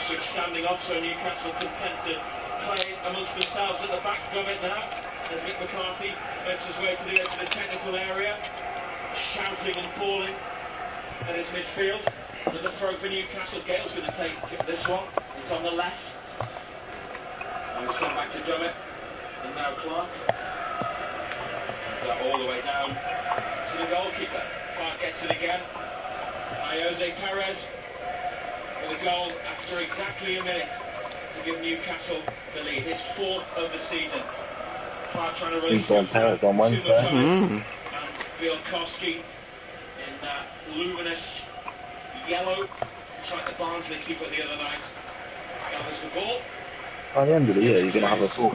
Ipswich standing up, so Newcastle content to play amongst themselves at the back of it now, as Mick McCarthy makes his way to the edge of the technical area, shouting and calling at his midfield. And the throw for Newcastle. Gale's going to take this one. It's on the left. And he's come back to Dummett. And now Clark. And all the way down to the goalkeeper. Clark gets it again. Jose Perez with a goal after exactly a minute to give Newcastle the lead. His fourth of the season. Clark trying to release it Perez on Wednesday. And Bielkowski in that luminous yellow, just like the Barnsley keeper the other night, gathers the ball. By the end of the year, you're going to have a full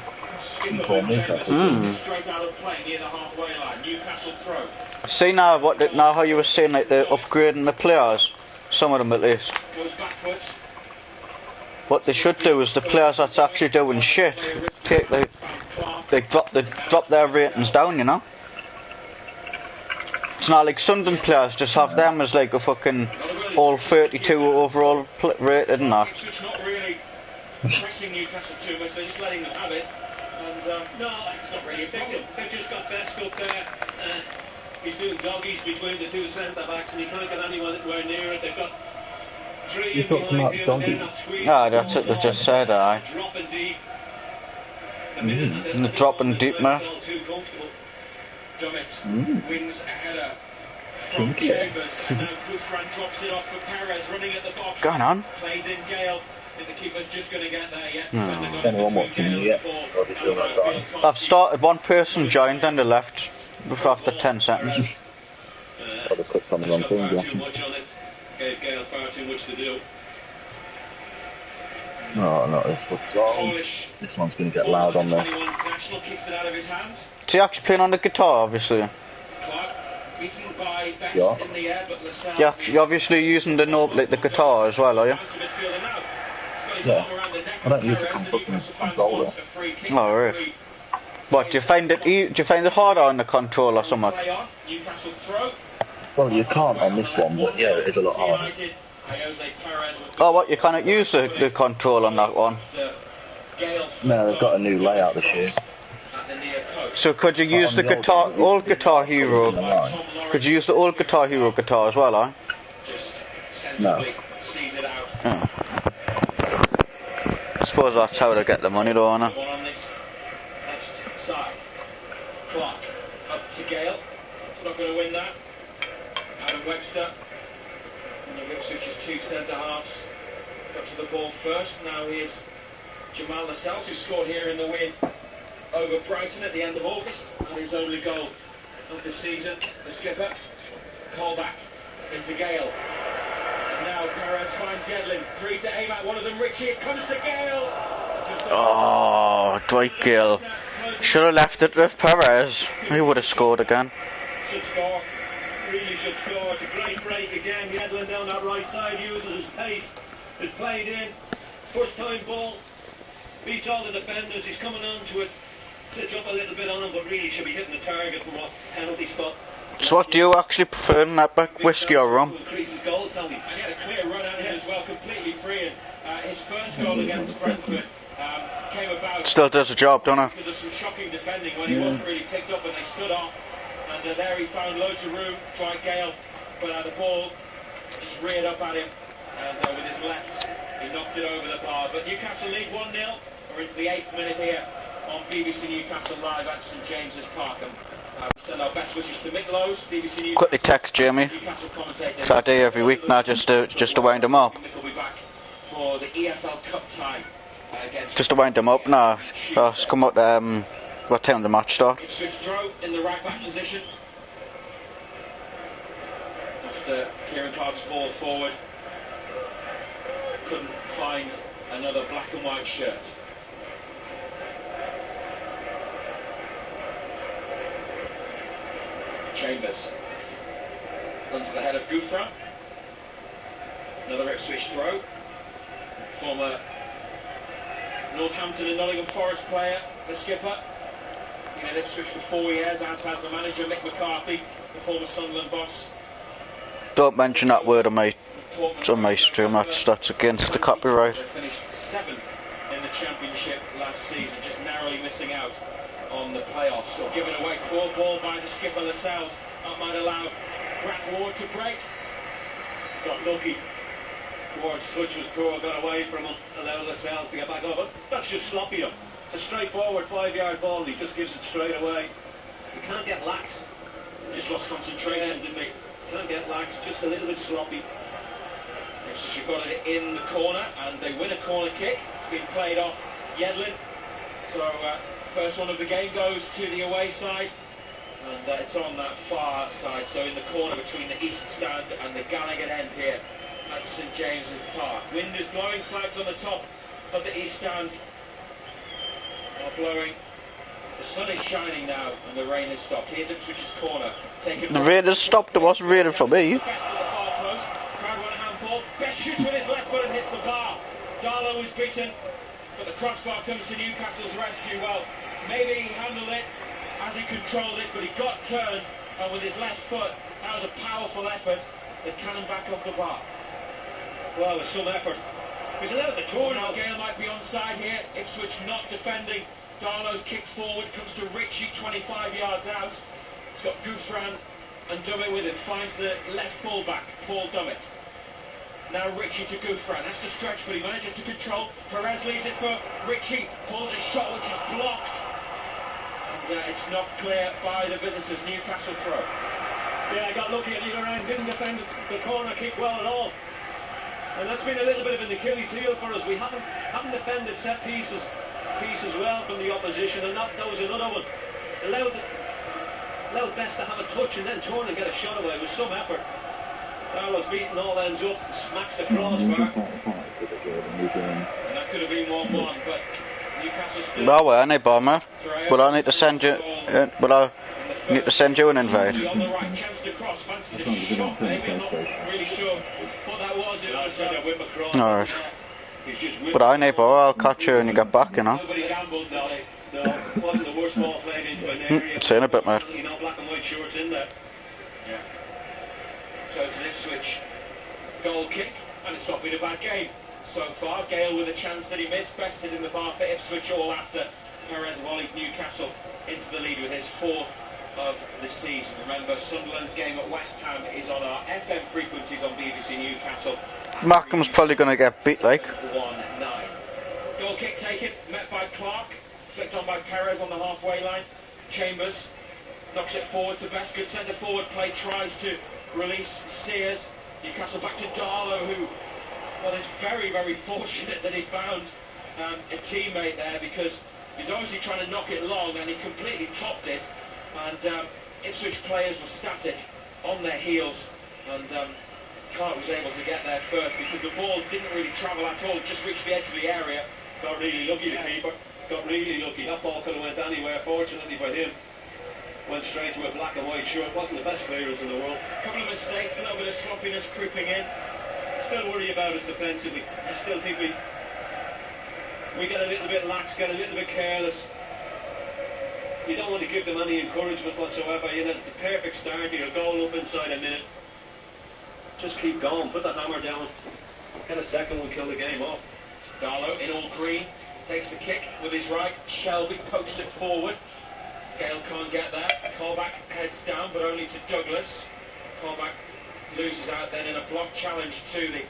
keeper on Newcastle. Straight out of play near the halfway line. Newcastle throw. See now now how you were saying like they're upgrading the players, some of them at least. Goes backwards. What they should do is the players that's actually doing shit, they drop their ratings down, you know. It's not like Sunderland players just have them as like a fucking all 32 overall rated and that. It's not really pressing Newcastle too much, they're just letting them have it. And no, it's not really effective. They've just got Best up there. He's doing doggies between the two centre backs and he can't get anyone anywhere near it. They've got three in behind him and they're not squeezing. Ah, that's what they just said, aye. Dropping deep. And the dropping deep, man. Dummett wins a header from Chambers, and now Gouffran drops it off for Perez, running at the box. Going on. Plays in Gale. I think the keeper's just going to get there yet. Anyone watching me yet? I've started, one person joined and they left after 10 seconds. Probably clicked on the wrong thing, Too much on it. Gave Gale far too much to do. No, not this one. This one's going to get loud on there. Is he actually playing on the guitar, obviously? Yeah, you're obviously using the note like the guitar as well, are you? Yeah. I don't use a fucking controller. Oh, right. What, do you find it harder on the controller or something? Well, you can't on this one, but yeah, it is a lot harder. Oh, what, you cannot use the control on that one? No, they've got a new layout this year. So could you use the guitar, old Guitar Hero? Could you use the old Guitar Hero guitar as well, eh? No. Oh. I suppose that's how they get the money though, isn't it? On this left side. Clark up to Gale. He's not going to win that. Adam Webster. And the Ipswich's two centre-halves got to the ball first. Now here's Jamal Lascelles, who scored here in the win over Brighton at the end of August, and his only goal of the season. The skipper, call back into Gale. And now Perez finds Yedlin. Three to aim at, one of them Richie. It comes to Gale. Oh, Dwight Gale. Should have left it with Perez. He would have scored again. Should score. Really should score. It's a great break again. Yedlin down that right side uses his pace. Is played in. First time ball. Beats all the defenders. He's coming on to it. Sits up a little bit on him, but really should be hitting the target from a penalty spot. So what do you actually prefer in that back, whiskey or rum? Increase his goal tally. And he had a clear run out here as well, completely free. And his first goal against Brentford came about. Still does the job, don't it? Because of some shocking defending when he wasn't really picked up and they stood off. And there he found loads of room, Dwight Gale, but the ball just reared up at him. And with his left, he knocked it over the bar. But Newcastle lead 1-0. We're into the 8th minute here on BBC Newcastle Live at St James's Park. We send our best wishes to Mick Lowe's, BBC Newcastle. Quickly text Jamie. So I do every week now just to wind him up. Mick will be back for the EFL Cup tie against. Just to wind him up now. So it's come out. What time the match start? Ipswich throw in the right back position. After Kieran Clark's ball forward, couldn't find another black and white shirt. Chambers runs to the head of Gouffran. Another Ipswich throw. Former Northampton and Nottingham Forest player, the skipper. Been at Ipswich for 4 years, as has the manager Mick McCarthy, the former Sunderland boss. Don't mention that word of me. It's on my stream, that's against the copyright. They finished 7th in the championship last season, just narrowly missing out on the playoffs. So given away, poor ball by the skipper Lascelles. That might allow Grant Ward to break. Got lucky. Ward's touch was poor, got away from him, allowed Lascelles to get back over. That's just sloppy up. It's a straightforward 5-yard ball, and he just gives it straight away. You can't get lax. Just lost concentration, didn't he? Can't get lax, just a little bit sloppy. So she got it in the corner, and they win a corner kick. It's been played off Yedlin. So first one of the game goes to the away side, and it's on that far side, so in the corner between the east stand and the Gallagher end here at St James's Park. Wind is blowing, flags on the top of the east stand are blowing. The sun is shining now, and the rain has stopped. Here's Ipswich's corner. The rain has stopped. It wasn't raining for me. Best shoots with his left foot and hits the bar. Darlow was beaten, but the crossbar comes to Newcastle's rescue. Well, maybe he handled it as he controlled it, but he got turned, and with his left foot, that was a powerful effort. The cannon back off the bar. Well, there's some effort. He's allowed the tour now. Gale might be onside here. Ipswich not defending. Darlow's kick forward comes to Ritchie, 25 yards out. He's got Gouffran and Dummett with him. Finds the left fullback, Paul Dummett. Now Ritchie to Gouffran, has to stretch, but he manages to control. Perez leaves it for Ritchie, pulls a shot which is blocked. And it's not clear by the visitors. Newcastle throw. Yeah, I got lucky at either end, didn't defend the corner kick well at all. And that's been a little bit of an Achilles heel for us. We haven't defended set pieces well from the opposition, and that was another one. Allowed Best to have a touch and then turn and get a shot away with some effort. Darlow's beaten all ends up, smacks the crossbar. And that could have been 1-1, but Newcastle still... No way, any bomber. But I need to send you... need to send you an invite. On the right, chance to cross, fancies a shot, maybe, I'm not really sure what that was. It was a whip across. Alright. But I need ball, I'll catch you when you get back, you know. Nobody gambled, no. No, it wasn't the worst ball played into an area. Saying a bit, mate. You know, black and white shorts in there. Yeah. So it's an Ipswich goal kick, and it's not been a bad game so far. Gale with a chance that he missed, bested in the bar for Ipswich, all after Perez volleyed Newcastle into the lead with his 4th of the season. Remember, Sunderland's game at West Ham is on our FM frequencies on BBC Newcastle. Markham's probably going to get beat, like. 1-9. Goal kick taken, met by Clark, flicked on by Perez on the halfway line. Chambers knocks it forward to Best. Good centre forward play, tries to release Sears. Newcastle back to Darlow, who, well, is very, very fortunate that he found a teammate there, because he's obviously trying to knock it long, and he completely topped it. And Ipswich players were static on their heels, and Clark was able to get there first because the ball didn't really travel at all, just reached the edge of the area. Got really lucky, the keeper. Got really lucky. That ball could have went anywhere, fortunately for him. Went straight to a black and white shirt. Wasn't the best clearance in the world. A couple of mistakes, a little bit of sloppiness creeping in. Still worry about us defensively. I still think we get a little bit lax, get a little bit careless. You don't want to give them any encouragement whatsoever. You know, it's a perfect start here. A goal up inside a minute. Just keep going. Put the hammer down. Get a second one, kill the game off. Darlow in all green, takes the kick with his right. Shelby pokes it forward. Gale can't get there. Colback heads down, but only to Douglas. Colback loses out then in a block challenge to the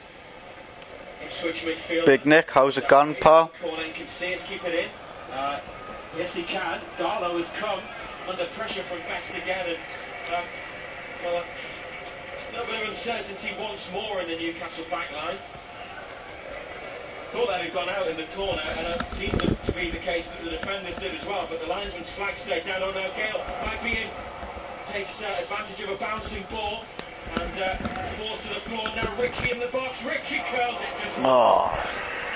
Ipswich midfield. Big Nick, how's it gone, pal? Corner, can Sears keep it in? Yes, he can. Darlow has come under pressure from Best again, and well, a little bit of uncertainty once more in the Newcastle backline. Thought that had gone out in the corner, and it seemed to be the case that the defenders did as well, but the linesman's flag stayed down. Oh no, Gale might be in, takes advantage of a bouncing ball, and falls to the floor. Now Ritchie in the box, Ritchie curls it just Oh.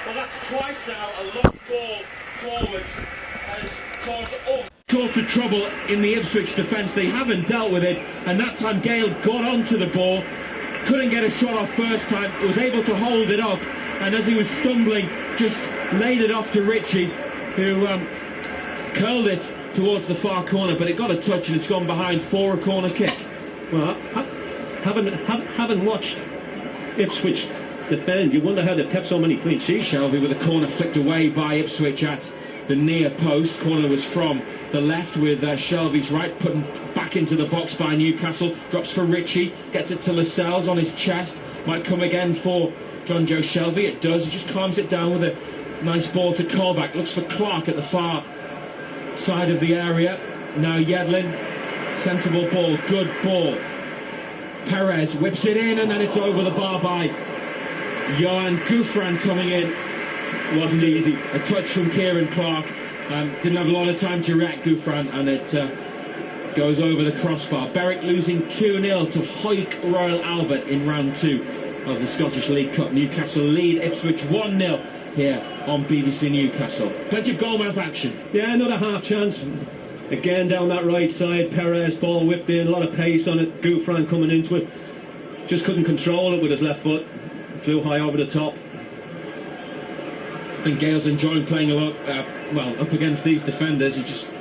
Well, that's twice now a long ball forwards has caused all sorts of trouble in the Ipswich defence. They haven't dealt with it, and that time Gale got onto the ball, couldn't get a shot off first time, was able to hold it up, and as he was stumbling, just laid it off to Ritchie, who curled it towards the far corner, but it got a touch and it's gone behind for a corner kick. Well, haven't watched Ipswich defend. You wonder how they've kept so many clean sheets. Shelby with a corner flicked away by Ipswich at the near post. Corner was from the left with Shelby's right, put back into the box by Newcastle. Drops for Ritchie, gets it to Lascelles on his chest. Might come again for John Joe Shelby. It does. He just calms it down with a nice ball to Colback. Looks for Clark at the far side of the area. Now Yedlin, sensible ball, good ball. Perez whips it in, and then it's over the bar by Johan Gouffran coming in. Wasn't easy. A touch from Kieran Clark. Didn't have a lot of time to react, Gouffran, and it goes over the crossbar. Berwick losing 2-0 to Hawick Royal Albert in round 2 of the Scottish League Cup. Newcastle lead Ipswich 1-0 here on BBC Newcastle. Plenty of goalmouth action. Yeah, another half chance. Again down that right side, Perez, ball whipped in, a lot of pace on it. Gouffran coming into it. Just couldn't control it with his left foot. Flew high over the top. I think Gale's enjoying playing a lot, up against these defenders. He just,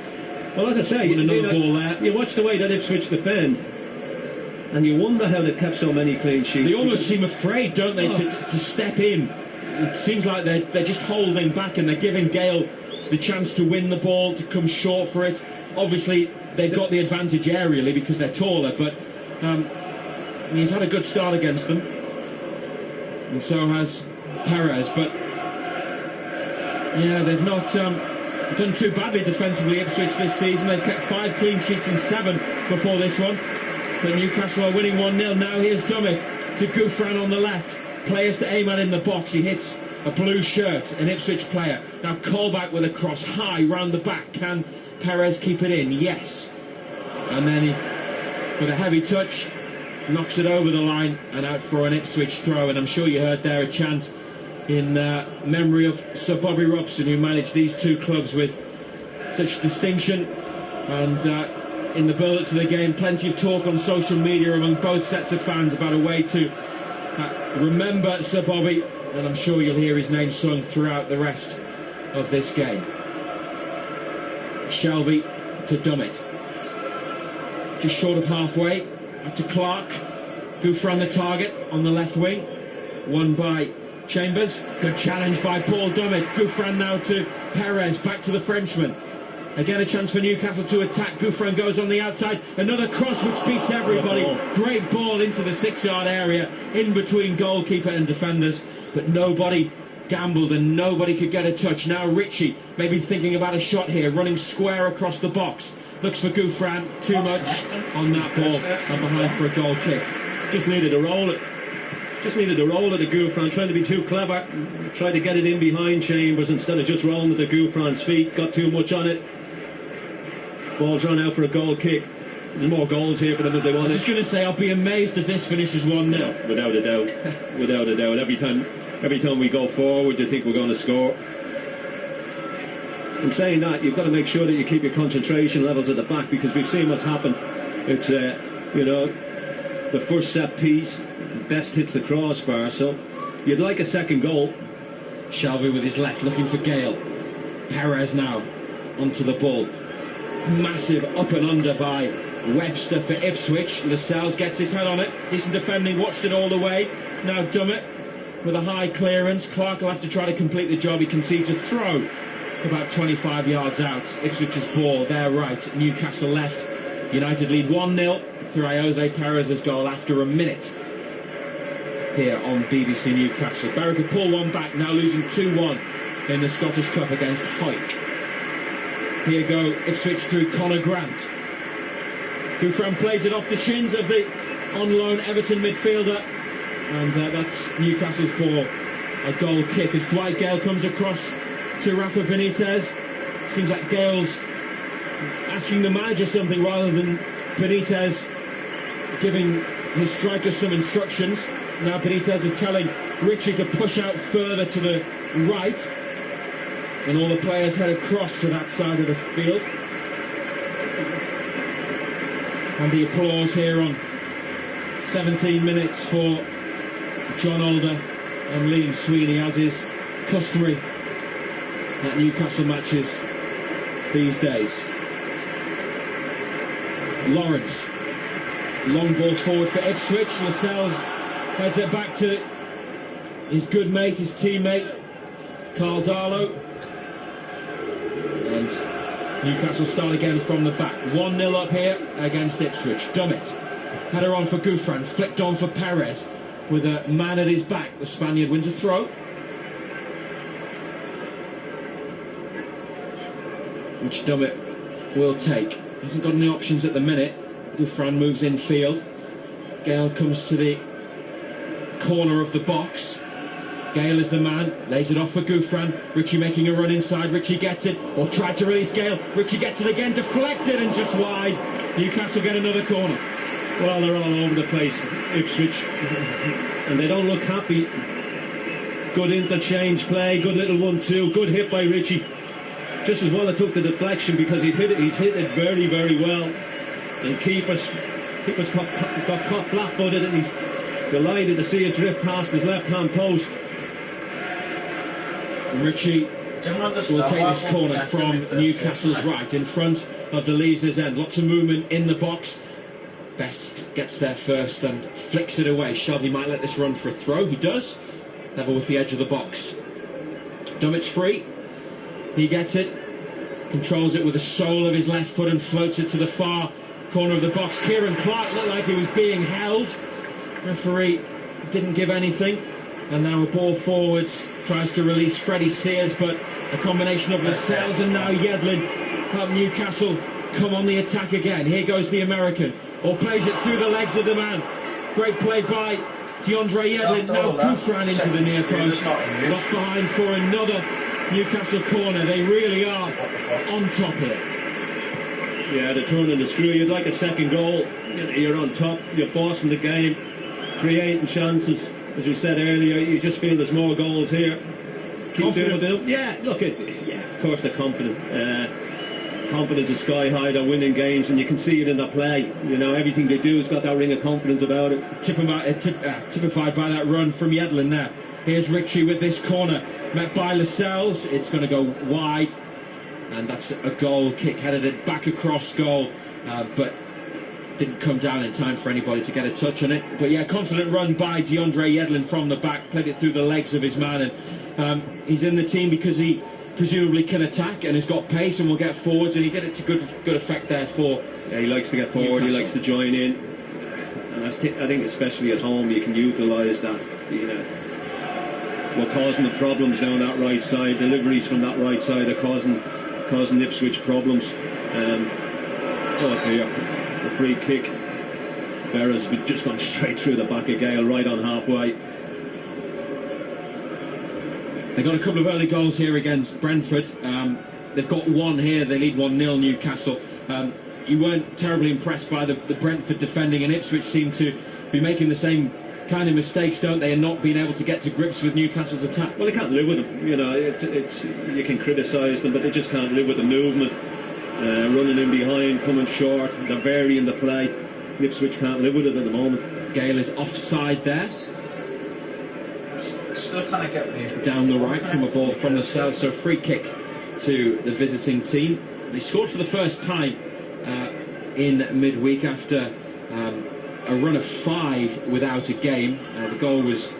well, as I say, another ball there. You watch the way that Ipswich defend, and you wonder how they've kept so many clean sheets. They almost seem afraid, don't they, to step in. It seems like they're just holding back, and they're giving Gale the chance to win the ball, to come short for it. Obviously, they've got the advantage aerially because they're taller, but he's had a good start against them, and so has Perez. But yeah, they've not done too badly defensively, Ipswich, this season. They've kept 5 clean sheets in 7 before this one. But Newcastle are winning 1-0. Now here's Dummett to Gouffran on the left. Players to aim at in the box. He hits a blue shirt, an Ipswich player. Now Colback with a cross high round the back. Can Perez keep it in? Yes. And then he, with a heavy touch, knocks it over the line and out for an Ipswich throw. And I'm sure you heard there a chant in memory of Sir Bobby Robson, who managed these two clubs with such distinction. And in the build-up to the game, plenty of talk on social media among both sets of fans about a way to remember Sir Bobby, and I'm sure you'll hear his name sung throughout the rest of this game. Shelby to Dummett, just short of halfway, up to Clark. Gouffran the target on the left wing, won by Chambers. Good challenge by Paul Dummett. Gouffran now to Perez, back to the Frenchman. Again a chance for Newcastle to attack. Gouffran goes on the outside. Another cross which beats everybody. Great ball into the 6-yard area, in between goalkeeper and defenders. But nobody gambled and nobody could get a touch. Now Ritchie maybe thinking about a shot here, running square across the box. Looks for Gouffran. Too much on that ball and behind for a goal kick. Just needed to roll it. Just needed to roll it to Gouffran, trying to be too clever. Tried to get it in behind Chambers instead of just rolling it to Gouffran's feet. Got too much on it. Ball's run out for a goal kick. There's more goals here for them if they want it. I was just going to say, I'll be amazed if this finishes 1-0. Without a doubt. Without a doubt. Every time we go forward, you think we're going to score. In saying that, you've got to make sure that you keep your concentration levels at the back, because we've seen what's happened. It's, the first set piece, best hits the crossbar, so you'd like a second goal. Shelby with his left looking for Gale. Perez now onto the ball. Massive up and under by Webster for Ipswich. Lascelles gets his head on it. Decent defending, watched it all the way. Now Dummett with a high clearance. Clark will have to try to complete the job. He concedes a throw about 25 yards out. Ipswich's ball, their right. Newcastle left. United lead 1-0 through Jose Perez's goal after a minute here on BBC Newcastle. Berwick could pull one back, now losing 2-1 in the Scottish Cup against Hawick. Here go Ipswich through Conor Grant. Gouffran plays it off the shins of the on-loan Everton midfielder, and that's Newcastle's ball. A goal kick as Dwight Gale comes across to Rafa Benitez. Seems like Gale's asking the manager something rather than Benitez giving his strikers some instructions. Now Benitez is telling Ritchie to push out further to the right, and all the players head across to that side of the field. And the applause here on 17 minutes for John Alder and Liam Sweeney, as is customary at Newcastle matches these days. Lawrence, long ball forward for Ipswich. Lascelles Heads it back to his good mate, his teammate, Carl Darlow. And Newcastle start again from the back. 1-0 up here against Ipswich. Dummett. Header on for Gouffran. Flicked on for Perez. With a man at his back. The Spaniard wins a throw. Which Dummett will take. Hasn't got any options at the minute. Gouffran moves infield. Gale comes to the corner of the box. Gale is the man, lays it off for Gouffran. Ritchie making a run inside, Ritchie gets it, or tried to release Gale. Ritchie gets it again, deflected and just wide. Newcastle get another corner. Well, they're all over the place, Ipswich, and they don't look happy. Good interchange play, good little 1-2, good hit by Ritchie. Just as well it took the deflection because he's hit it very, very well. And keepers got caught flat-footed, and he's delighted to see it drift past his left-hand post. Ritchie will take this corner from Newcastle's right in front of the Leazer's end. Lots of movement in the box. Best gets there first and flicks it away. Shelby might let this run for a throw. He does. Level with the edge of the box. Dummett's free. He gets it. Controls it with the sole of his left foot and floats it to the far corner of the box. Kieran Clark looked like he was being held. Referee didn't give anything. And now a ball forwards, tries to release Freddie Sears, but a combination of Lascelles and now Yedlin help Newcastle come on the attack again. Here goes the American, or plays it through the legs of the man. Great play by DeAndre Yedlin. Now Gouffran into the near post. Left behind for another Newcastle corner. They really are on top here. Yeah, they're turning the screw. You'd like a second goal. You're on top. You're bossing the game, creating chances. As we said earlier, you just feel there's more goals here. Keep doing it. Yeah, look, of course they're confident. Confidence is sky high. They're winning games, and you can see it in their play. You know, everything they do has got that ring of confidence about it. Typified by that run from Yedlin there. Here's Ritchie with this corner, met by Lascelles. It's going to go wide, and that's a goal kick. Headed it back across goal, but didn't come down in time for anybody to get a touch on it. But yeah, confident run by DeAndre Yedlin from the back, played it through the legs of his man, and he's in the team because he presumably can attack and has got pace and will get forwards, and he did it to good effect there for. Yeah, he likes to get forward, Newcastle. He likes to join in, and I think especially at home you can utilise that. You know, we're causing the problems down that right side. Deliveries from that right side are causing Ipswich problems. Oh dear. The free kick. Perez just gone straight through the back of Gale, right on halfway. They got a couple of early goals here against Brentford. They've got one here. They lead 1-0 Newcastle. You weren't terribly impressed by the Brentford defending, and Ipswich seem to be making the same kind of mistakes, don't they, and not being able to get to grips with Newcastle's attack. Well, they can't live with them. You know, you can criticise them, but they just can't live with the movement. Running in behind, coming short, they're varying the play. Ipswich can't live with it at the moment. Gale is offside there. Still can't get me. Down the right from a ball from the south, so free kick to the visiting team. They scored for the first time in midweek after a run of 5 without a game. The goal was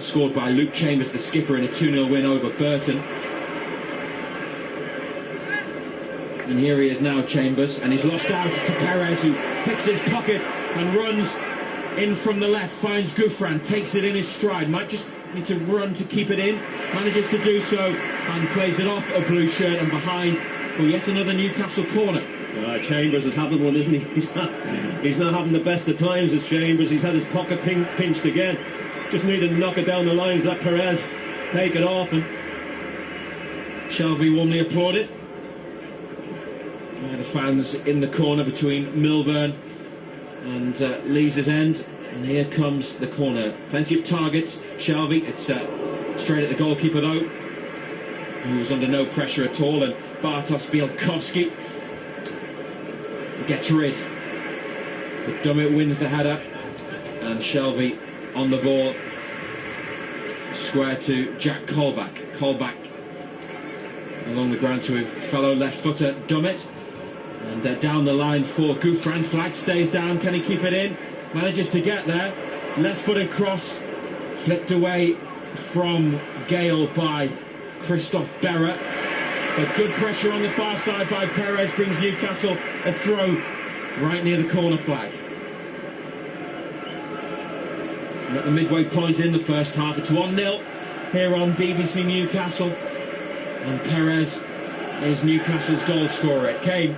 scored by Luke Chambers, the skipper, in a 2-0 win over Burton. And here he is now, Chambers, and he's lost out to Perez, who picks his pocket and runs in from the left, finds Gouffran, takes it in his stride, might just need to run to keep it in, manages to do so, and plays it off a blue shirt and behind for yet another Newcastle corner. Chambers is having one, isn't he? He's not having the best of times as Chambers. He's had his pocket pinched again. Just needed to knock it down the lines, let Perez take it off, and Shelby warmly applauded. The fans in the corner between Milburn and Lee's end, and here comes the corner. Plenty of targets. Shelby, it's straight at the goalkeeper though, who was under no pressure at all, and Bartosz Bielkowski gets rid. But Dummett wins the header, and Shelby on the ball, square to Jack Colback. Colback along the ground to a fellow left footer, Dummett. And down the line for Gouffran. Flag stays down. Can he keep it in? Manages to get there. left-footed cross, flicked away from Gale by Christophe Berra. But good pressure on the far side by Perez brings Newcastle a throw right near the corner flag. And at the midway point in the first half, it's 1-0 here on BBC Newcastle. And Perez is Newcastle's goal scorer. It came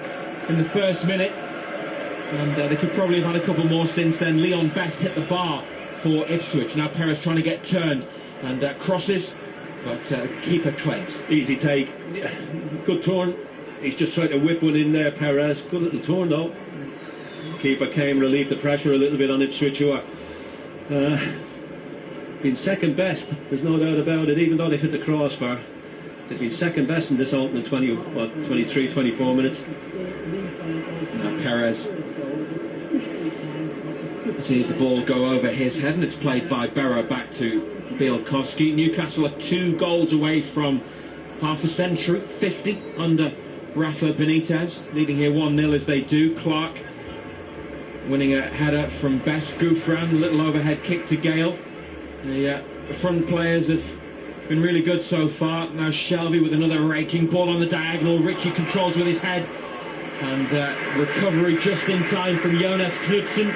in the first minute, and they could probably have had a couple more since then. Leon Best hit the bar for Ipswich. Now Perez trying to get turned and crosses, but keeper claims. Easy take. Yeah, good turn. He's just tried to whip one in there, Perez. Good little turn though. Keeper came, relieved the pressure a little bit on Ipswich, who are been second best. There's no doubt about it, even though they've hit the crossbar. They've been second best in this opening 23, 24 minutes. Now Perez sees the ball go over his head, and it's played by Berra back to Bielkowski. Newcastle are 2 goals away from half a century, 50 under Rafa Benitez, leading here 1-0 as they do. Clark winning a header from Best. Gouffran, a little overhead kick to Gale. The front players have been really good so far. Now Shelby with another raking ball on the diagonal. Ritchie controls with his head, and recovery just in time from Jonas Knudsen,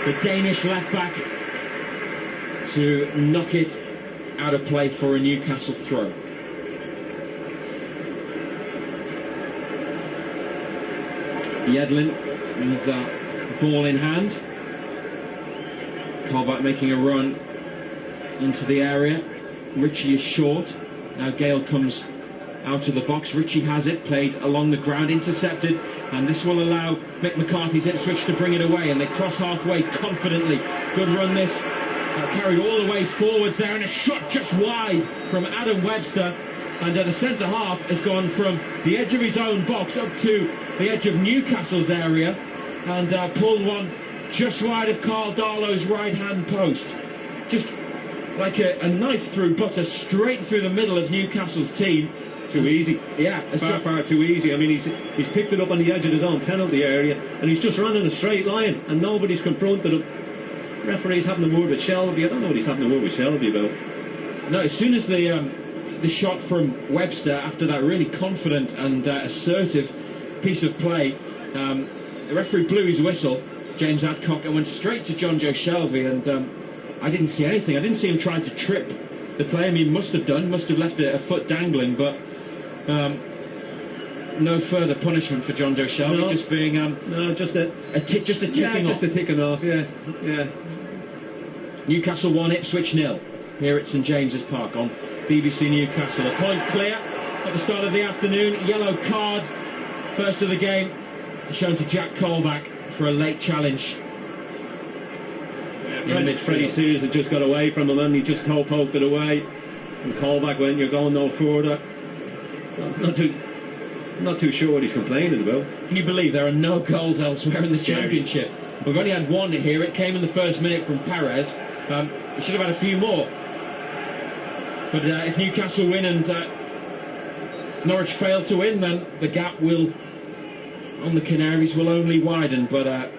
the Danish left back, to knock it out of play for a Newcastle throw. Yedlin with that ball in hand. Colback making a run into the area. Ritchie is short. Now Gale comes out of the box. Ritchie has it, played along the ground, intercepted, and this will allow Mick McCarthy's Ipswich to bring it away, and they cross halfway confidently. Good run this, carried all the way forwards there, and a shot just wide from Adam Webster, and the centre half has gone from the edge of his own box up to the edge of Newcastle's area, and pulled one just wide of Carl Darlow's right hand post. Just like a knife through butter, straight through the middle of Newcastle's team. Too easy. Yeah, far too easy. I mean, he's picked it up on the edge of his own penalty area, and he's just run in a straight line, and nobody's confronted him. Referee's having a word with Shelby. I don't know what he's having a word with Shelby about. No, as soon as the shot from Webster, after that really confident and assertive piece of play, the referee blew his whistle, James Adcock, and went straight to John Joe Shelby, and I didn't see anything. I didn't see him trying to trip the play. I mean, must have left a foot dangling, but no further punishment for John Joe Shelby. No. Just being just a ticking off. Just a ticking off. Yeah. Newcastle 1, Ipswich 0. Here at St James's Park on BBC Newcastle. A point clear at the start of the afternoon. Yellow card, first of the game, shown to Jack Colback for a late challenge. Freddie Sears had just got away from him, and he just poked it away, and Colback went, "You're going no further." Not too sure what he's complaining about. Can you believe there are no goals elsewhere in the Championship? We've only had one here. It came in the first minute from Perez. We should have had a few more. But if Newcastle win and Norwich fail to win, then the gap will on the Canaries will only widen. But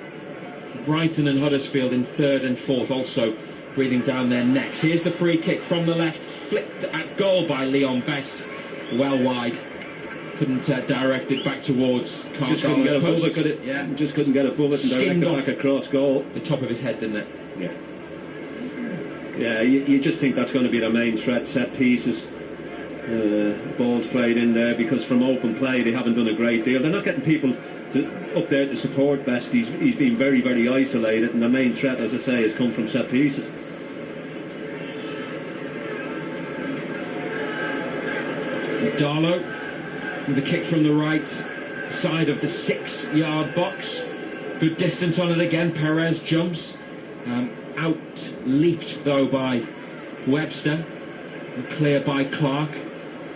Brighton and Huddersfield in 3rd and 4th also breathing down their necks. Here's the free kick from the left, flicked at goal by Leon Best, well wide. Couldn't direct it back towards Carl. Just couldn't get above it, could it? Yeah. Just couldn't get above it and direct it back across goal. The top of his head, didn't it? Yeah. Yeah, you just think that's going to be the main threat, set pieces. Balls played in there, because from open play they haven't done a great deal. They're not getting people up there to support Best. He's been very, very isolated, and the main threat, as I say, has come from set pieces. Darlow with a kick from the right side of the 6-yard box. Good distance on it again. Perez jumps. Out leaped though by Webster. Clear by Clark.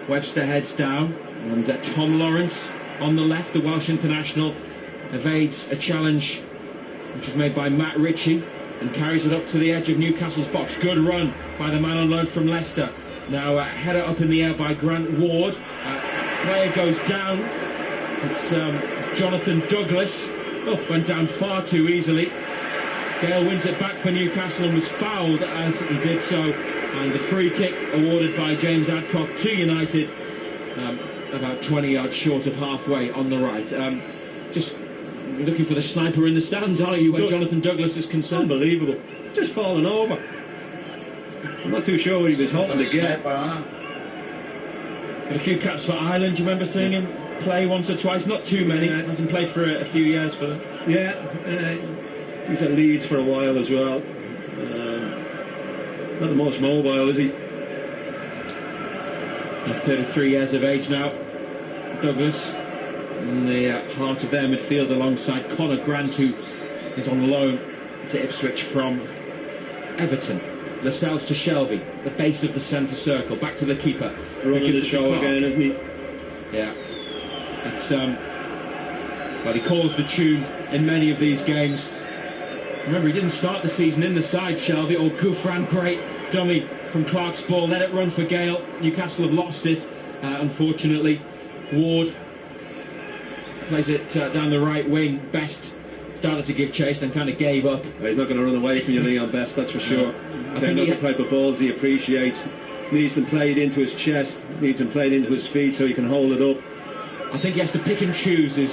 Webster heads down, and Tom Lawrence on the left, the Welsh international, evades a challenge which was made by Matt Ritchie and carries it up to the edge of Newcastle's box. Good run by the man on loan from Leicester. Now header up in the air by Grant Ward. Player goes down. It's Jonathan Douglas. Went down far too easily. Gale wins it back for Newcastle and was fouled as he did so, and the free kick awarded by James Adcock to United, about 20 yards short of halfway on the right. Just looking for the sniper in the stands, are you, where Jonathan Douglas is concerned? Unbelievable. Just falling over. I'm not too sure what he was hoping to get. Got a few caps for Ireland. Do you remember seeing him play once or twice? Not too many. Hasn't played for a few years for them. Yeah, he's at Leeds for a while as well. Not the most mobile, is he? He's 33 years of age now, Douglas, in the heart of their midfield alongside Conor Grant, who is on loan to Ipswich from Everton. Lascelles to Shelby, the base of the centre circle, back to the keeper. Running the show again, isn't he? Yeah. It's well, he calls the tune in many of these games. Remember, he didn't start the season in the side, Shelby. Or Gouffran, great dummy from Clark's ball. Let it run for Gale. Newcastle have lost it, unfortunately. Ward plays it down the right wing. Best started to give chase and kind of gave up. Well, he's not going to run away from you, Leon Best, that's for sure. They're not the type of balls he appreciates. Needs them played into his chest, needs them played into his feet so he can hold it up. I think he has to pick and choose the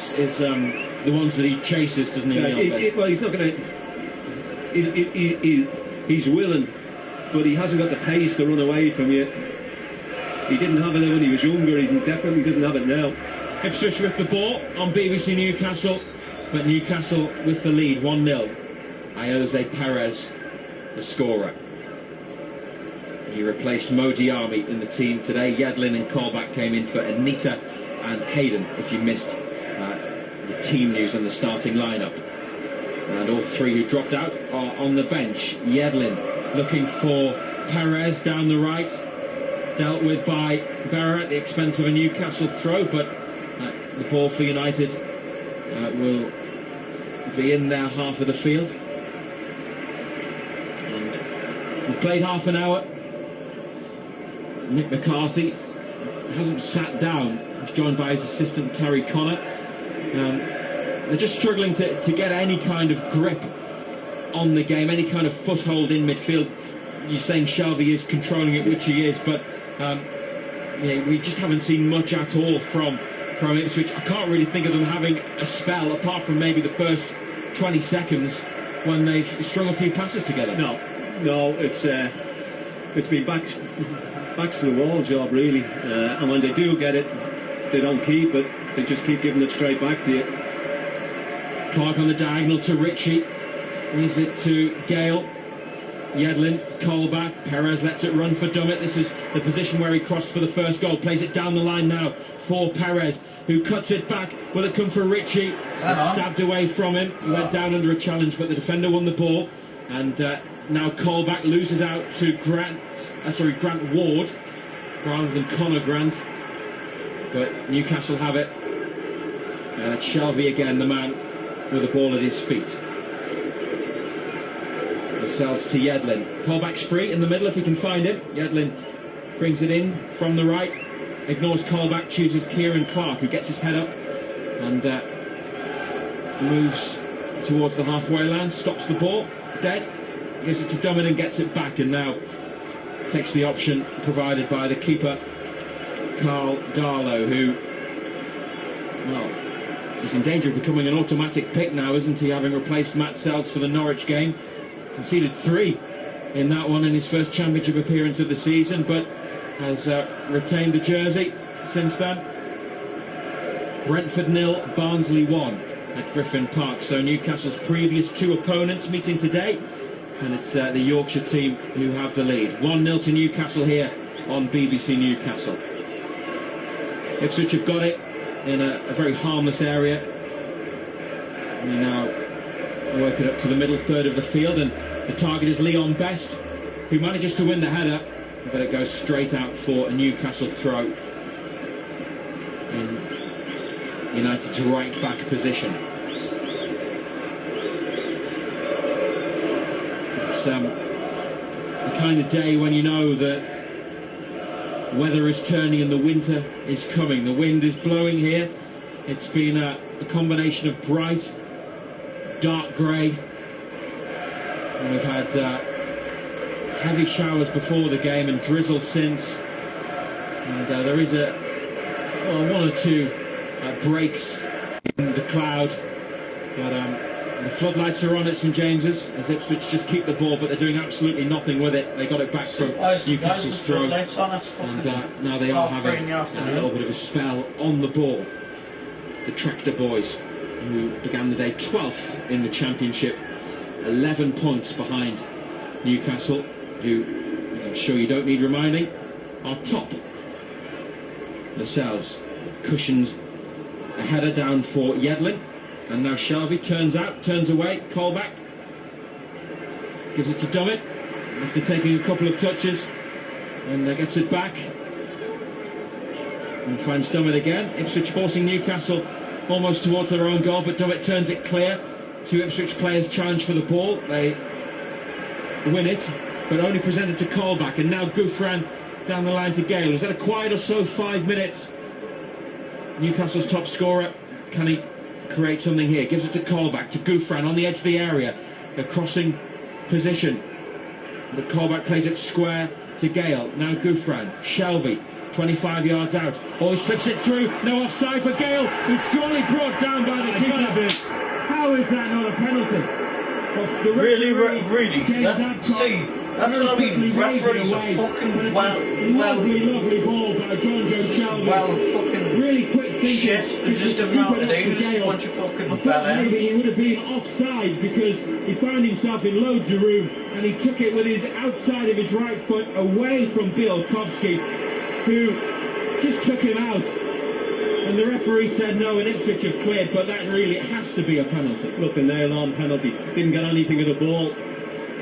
ones that he chases, doesn't he? Yeah, well, he's not going to... He's willing, but he hasn't got the pace to run away from you. He didn't have it when he was younger, he definitely doesn't have it now. Ipswich with the ball on BBC Newcastle, but Newcastle with the lead, 1-0. Jose Perez, the scorer. He replaced Mo Diarmi in the team today. Yedlin and Colback came in for Anita and Hayden, if you missed the team news and the starting lineup. And all three who dropped out are on the bench. Yedlin looking for Perez down the right, dealt with by Berra at the expense of a Newcastle throw, but the ball for United will be in their half of the field. And we've played half an hour. Nick McCarthy hasn't sat down. He's joined by his assistant Terry Connor. They're just struggling to get any kind of grip on the game, any kind of foothold in midfield. You're saying Shelby is controlling it, which he is, but we just haven't seen much at all from Ipswich. I can't really think of them having a spell, apart from maybe the first 20 seconds when they've strung a few passes together. No, it's been backs to the wall job, really. And when they do get it, they don't keep it. They just keep giving it straight back to you. Clark on the diagonal to Ritchie. Leaves it to Gale. Yedlin, Colback, Perez lets it run for Dummett. This is the position where he crossed for the first goal. Plays it down the line now for Perez, who cuts it back. Will it come for Ritchie? Stabbed away from him. He went down under a challenge, but the defender won the ball. And now Colback loses out to Grant Ward rather than Conor Grant. But Newcastle have it. And it's Shelby again, the man with the ball at his feet. Lascelles to Yedlin. Colback's free in the middle if he can find him. Yedlin brings it in from the right. Ignores Colback, chooses Kieran Clark, who gets his head up and moves towards the halfway line. Stops the ball. Dead. Gives it to Dummett and gets it back, and now takes the option provided by the keeper, Carl Darlow, who, well, is in danger of becoming an automatic pick now, isn't he, having replaced Matt Sells for the Norwich game. Conceded 3 in that one in his first championship appearance of the season, but has retained the jersey since then. Brentford 0, Barnsley 1 at Griffin Park. So Newcastle's previous 2 opponents meeting today, and it's the Yorkshire team who have the lead. 1-0 to Newcastle here on BBC Newcastle. Ipswich have got it in a very harmless area. We now work it up to the middle third of the field, and the target is Leon Best, who manages to win the header, but it goes straight out for a Newcastle throw in United's right back position. It's the kind of day when you know that weather is turning and the winter is coming. The wind is blowing here. It's been a combination of bright, dark grey And we've had heavy showers before the game and drizzle since. And there is one or two breaks in the cloud. But the floodlights are on at St James's as Ipswich just keep the ball, but they're doing absolutely nothing with it. They got it back from Newcastle's throw. And now they are having a little bit of a spell on the ball. The Tractor Boys, who began the day 12th in the Championship, 11 points behind Newcastle, who, as I'm sure you don't need reminding, are top themselves. Cushions a header down for Yedlin, and now Shelby turns away, Colback gives it to Dummett after taking a couple of touches, and gets it back and finds Dummett again. Ipswich forcing Newcastle almost towards their own goal, but Dummett turns it clear. Two Ipswich players challenge for the ball. They win it, but only presented to Colback, and now Gouffran down the line to Gale. Was that a quiet or so 5 minutes? Newcastle's top scorer, can he create something here? Gives it to Colback, to Gouffran on the edge of the area, a crossing position, but Colback plays it square to Gale. Now Gouffran, Shelby 25 yards out, he slips it through, no offside for Gale, who's surely brought down by the keeper. How is that not a penalty? Really? That's what I mean. Referees are fucking lovely ball by John Joe Shelby. Fucking really quick thinking. Shit, they just have not to do this. Bunch of fucking maybe he would have been offside because he found himself in loads of room and he took it with his outside of his right foot away from Bielkowski, who just took him out. And the referee said no, and Ipswich have cleared, but that really has to be a penalty. Look, a nail-on penalty. Didn't get anything of the ball.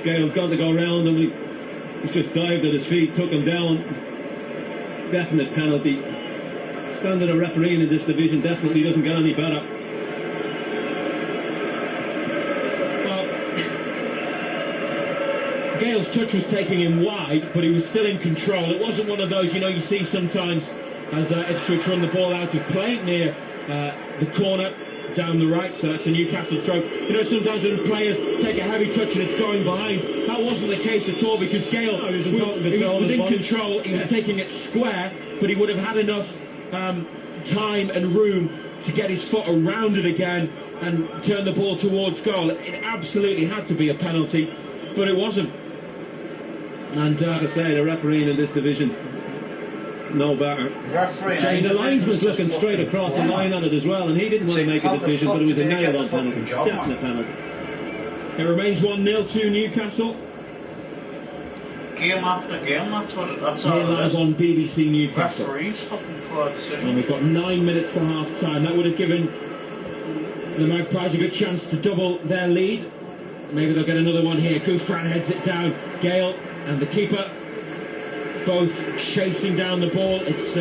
Gale's got to go round him. He's just dived at his feet, took him down. Definite penalty. Standard of refereeing in this division definitely doesn't get any better. Well, Gale's touch was taking him wide, but he was still in control. It wasn't one of those, you see sometimes as Ipswich run the ball out of play near the corner down the right, so that's a Newcastle throw. Sometimes when players take a heavy touch and it's going behind, that wasn't the case at all because Gale was in control. He was taking it square, but he would have had enough time and room to get his foot around it again and turn the ball towards goal. It absolutely had to be a penalty, but it wasn't. And as I say, the refereeing in this division, no better. The linesman's looking straight across the line on it as well, and he didn't want to make a decision, but it was a nailed-on penalty. Definite penalty. It remains 1-0 to Newcastle. Game after game, that's all Here it live is. on BBC Newcastle. Referees fucking poor decision. And we've got 9 minutes to half time. That would have given the Magpies a good chance to double their lead. Maybe they'll get another one here. Gouffran heads it down. Gale and the keeper both chasing down the ball. It's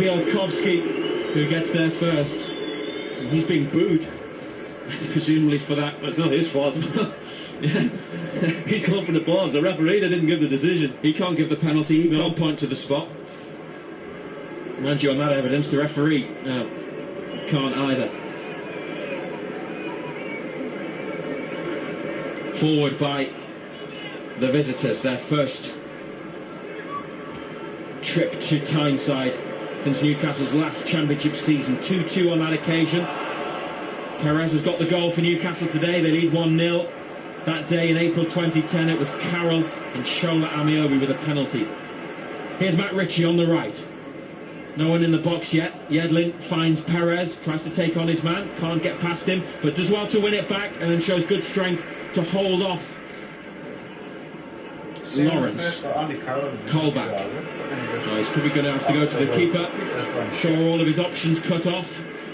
Bielkowski who gets there first. And he's being booed, presumably for that. It's not his fault. He's gone for the ball. The referee that didn't give the decision. He can't give the penalty. He can't point to the spot. Mind you, on that evidence, the referee can't either. Forward by the visitors, their first trip to Tyneside since Newcastle's last Championship season. 2-2 on that occasion. Perez has got the goal for Newcastle today. They lead 1-0. That day in April 2010 it was Carroll and Shola Amiobi with a penalty. Here's Matt Ritchie on the right. No one in the box yet. Yedlin finds Perez, tries to take on his man, can't get past him, but does well to win it back and then shows good strength to hold off Lawrence. Colback. He's probably going to have to go to the keeper. Saw all of his options cut off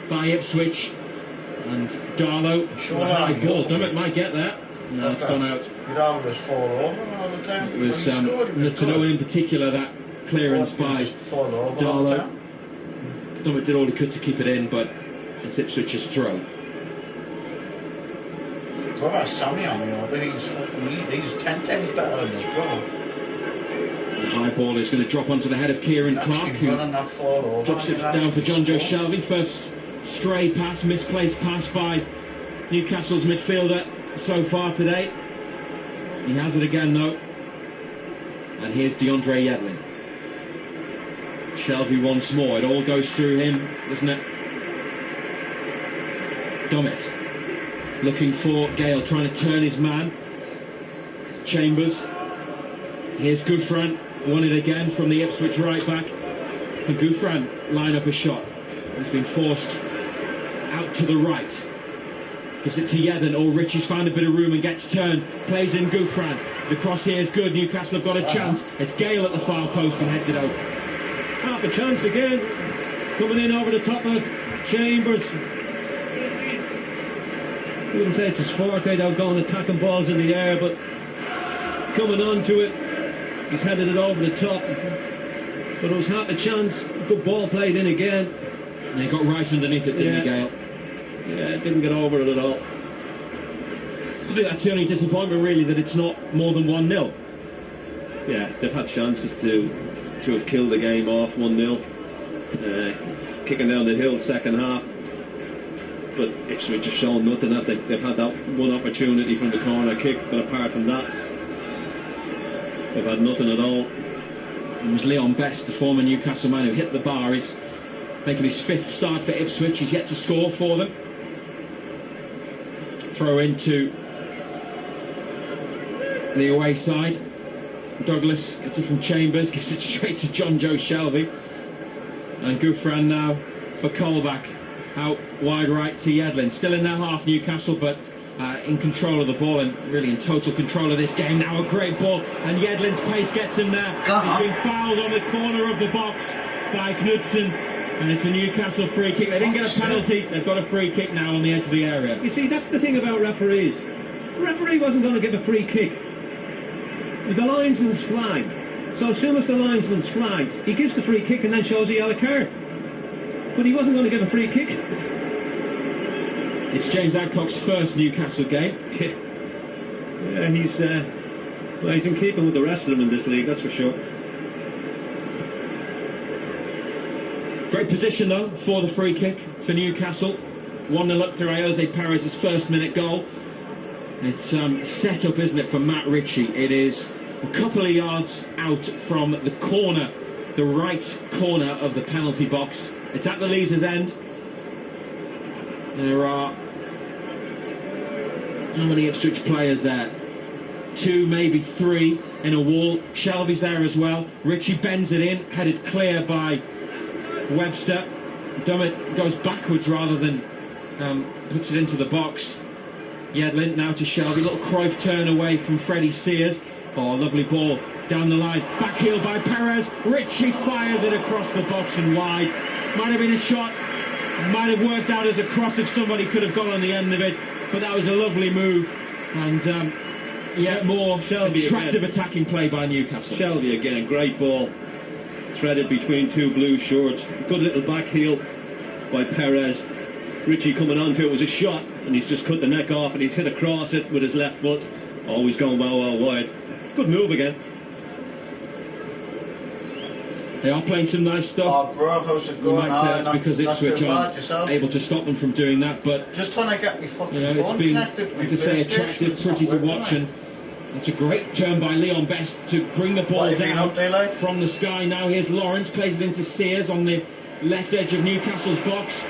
by Ipswich. And Darlow, high ball. Dummett might get there. No, it's gone out. It was Natano in particular, that clearance by Darlow. Dummett did all he could to keep it in, but it's Ipswich's throw. He's 10 times better than his brother. The high ball is going to drop onto the head of Kieran Clark, who drops it down for John Joe Shelby. First stray pass, misplaced pass by Newcastle's midfielder so far today. He has it again though. And here's DeAndre Yedlin. Shelby once more. It all goes through him, doesn't it? Dummett looking for Gale, trying to turn his man. Chambers. Here's Gouffran. Won it again from the Ipswich right back. And Gouffran line up a shot. He's been forced out to the right. Gives it to Yedlin. Oh, Richie's found a bit of room and gets turned. Plays in Gouffran. The cross here is good. Newcastle have got a chance. It's Gale at the far post and heads it out. Half a chance again. Coming in over the top of Chambers. I wouldn't say it's a sport, they don't go and attacking balls in the air, but coming on to it, he's headed it over the top. But it was half a chance. Good ball played in again. And he got right underneath it, didn't he, Gale? Yeah, didn't get over it at all. I think that's the only disappointment, really, that it's not more than 1-0. Yeah, they've had chances to have killed the game off 1-0. Kicking down the hill second half. But Ipswich have shown nothing, have they? They've had that one opportunity from the corner kick, but apart from that, they've had nothing at all. It was Leon Best, the former Newcastle man, who hit the bar. He's making his 5th start for Ipswich. He's yet to score for them. Throw into the away side. Douglas gets it from Chambers, gives it straight to John Joe Shelby. And Gouffran now for Colback. Out wide right to Yedlin. Still in their half, Newcastle, but in control of the ball and really in total control of this game. Now a great ball, and Yedlin's pace gets him there. He's been fouled on the corner of the box by Knudsen, and it's a Newcastle free kick. They didn't get a penalty, they've got a free kick now on the edge of the area. You see, that's the thing about referees. The referee wasn't going to give a free kick. It was the linesman's flag. So as soon as the linesman's flags, he gives the free kick and then shows a yellow card. But he wasn't going to give a free kick. It's James Adcock's first Newcastle game. Yeah, he's in keeping with the rest of them in this league, that's for sure. Great position though for the free kick for Newcastle. 1-0 up through Jose Perez's first minute goal. It's set up, isn't it, for Matt Ritchie. It is a couple of yards out from the corner, the right corner of the penalty box. It's at the Leazer's end. There are how many Ipswich players there? 2, maybe 3 in a wall. Shelby's there as well. Ritchie bends it in, headed clear by Webster. Dummett goes backwards rather than puts it into the box. Yedlin now to Shelby. Little Cruyff turn away from Freddie Sears. Oh, lovely ball down the line. Back heel by Perez. Ritchie fires it across the box and wide. Might have been a shot. Might have worked out as a cross if somebody could have got on the end of it. But that was a lovely move. And yet more Shelby attractive again. Attacking play by Newcastle. Shelby again. Great ball. Threaded between 2 blue shorts. Good little back heel by Perez. Ritchie coming onto it was a shot. And he's just cut the neck off and he's hit across it with his left foot. Always going well wide. Good move again. They are playing some nice stuff. Oh, bro, how's it going? That's because Ipswich aren't able to stop them from doing that. But just trying to get me fucking it's been, like I say, attractive, pretty to watch. And it's a great turn by Leon Best to bring the ball down from the sky. Now here's Lawrence, plays it into Sears on the left edge of Newcastle's box.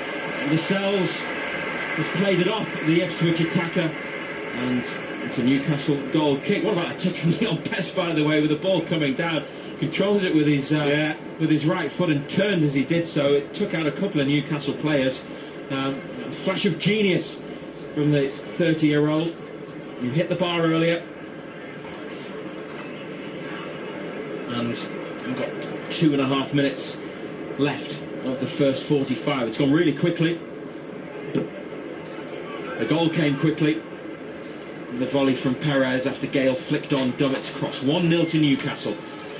Lascelles has played it off the Ipswich attacker, and it's a Newcastle goal kick. What about a touch from Leon Best, by the way, with the ball coming down? Controls it with his right foot and turned as he did so. It took out a couple of Newcastle players. Flash of genius from the 30-year-old. You hit the bar earlier. And we've got 2.5 minutes left of the first 45. It's gone really quickly. The goal came quickly. The volley from Perez after Gale flicked on Dummett's cross. 1-0 to Newcastle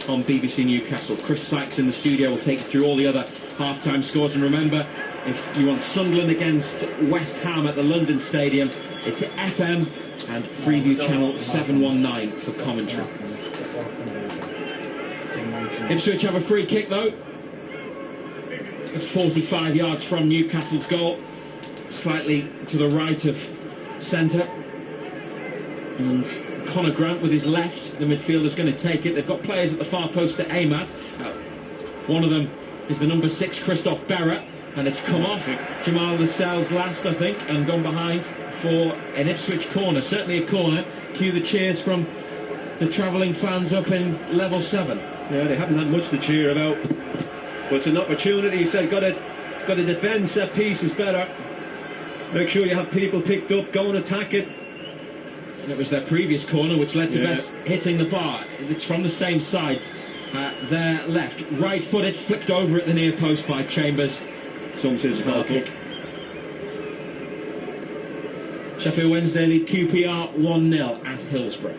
on BBC Newcastle. Chris Sykes in the studio will take you through all the other half-time scores. And remember, if you want Sunderland against West Ham at the London Stadium, it's FM and Freeview Channel 719 for commentary. Ipswich have a free kick though. It's 45 yards from Newcastle's goal, slightly to the right of centre. And Conor Grant with his left. The midfielder's going to take it. They've got players at the far post to aim at. One of them is the number 6, Christophe Berra, and it's come off Jamal Lascelles last, I think, and gone behind for an Ipswich corner. Certainly a corner. Cue the cheers from the travelling fans up in level 7. Yeah, they haven't had much to cheer about, but it's an opportunity. He said, got to defend set pieces better. Make sure you have people picked up, go and attack it. And it was their previous corner which led to Best hitting the bar. It's from the same side. Their left, right-footed, flicked over at the near post by Chambers. Some says foul kick. Sheffield Wednesday lead QPR 1-0 at Hillsborough.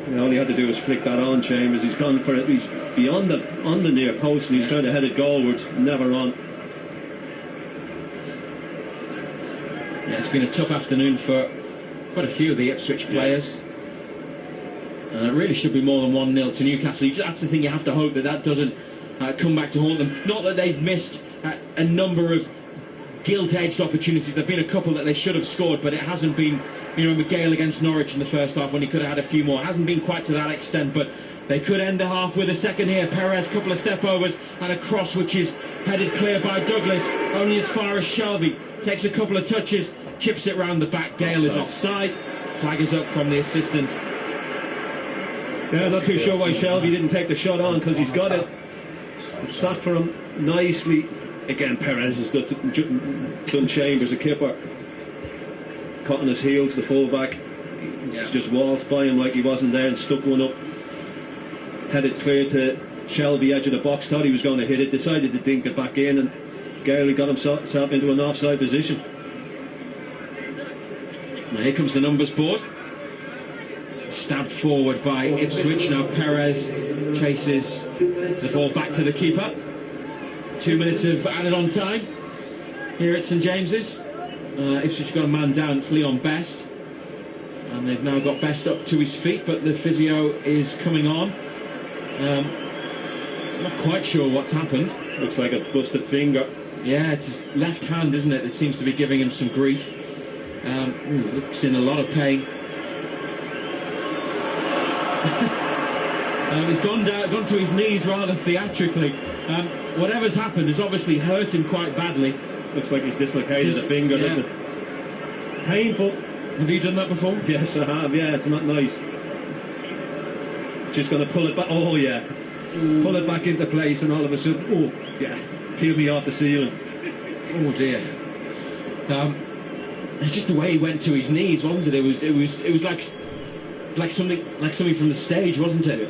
And all he had to do was flick that on, Chambers. He's gone for it. He's beyond on the near post, and he's trying to head it goalwards. Never on. Yeah, it's been a tough afternoon for quite a few of the Ipswich players. It really should be more than 1-0 to Newcastle. That's the thing, you have to hope that doesn't come back to haunt them. Not that they've missed a number of gilt-edged opportunities. There have been a couple that they should have scored, but it hasn't been, McGale against Norwich in the first half when he could have had a few more. It hasn't been quite to that extent, but they could end the half with a second here. Perez, couple of step-overs, and a cross which is headed clear by Douglas, only as far as Shelby. Takes a couple of touches, chips it round the back. Gale is offside. Flag is up from the assistant. Yeah, not too sure why Shelby didn't take the shot on, because he's got it. It's sat for him nicely. Again, Perez has done Chambers, a keeper. Caught on his heels, the fullback. He's just waltzed by him like he wasn't there and stuck one up. Headed clear to Shelby, edge of the box. Thought he was going to hit it. Decided to dink it back in, and Gale got himself into an offside position. Now here comes the numbers board. Stabbed forward by Ipswich. Now Perez chases the ball back to the keeper. 2 minutes of added on time here at St James's. Ipswich got a man down. It's Leon Best, and they've now got Best up to his feet, but the physio is coming on. Not quite sure what's happened. Looks like a busted finger. Yeah, it's his left hand, isn't it, that seems to be giving him some grief. Looks in a lot of pain. He's gone to his knees rather theatrically. Whatever's happened has obviously hurt him quite badly. Looks like he's dislocated a finger, doesn't it? Painful. Have you done that before? Yes, I have. Yeah, it's not nice. Just going to pull it back. Oh, yeah. Pull it back into place, and all of a sudden, oh, yeah, peel me off the ceiling. Oh dear. It's just the way he went to his knees, wasn't it? It was like something from the stage, wasn't it?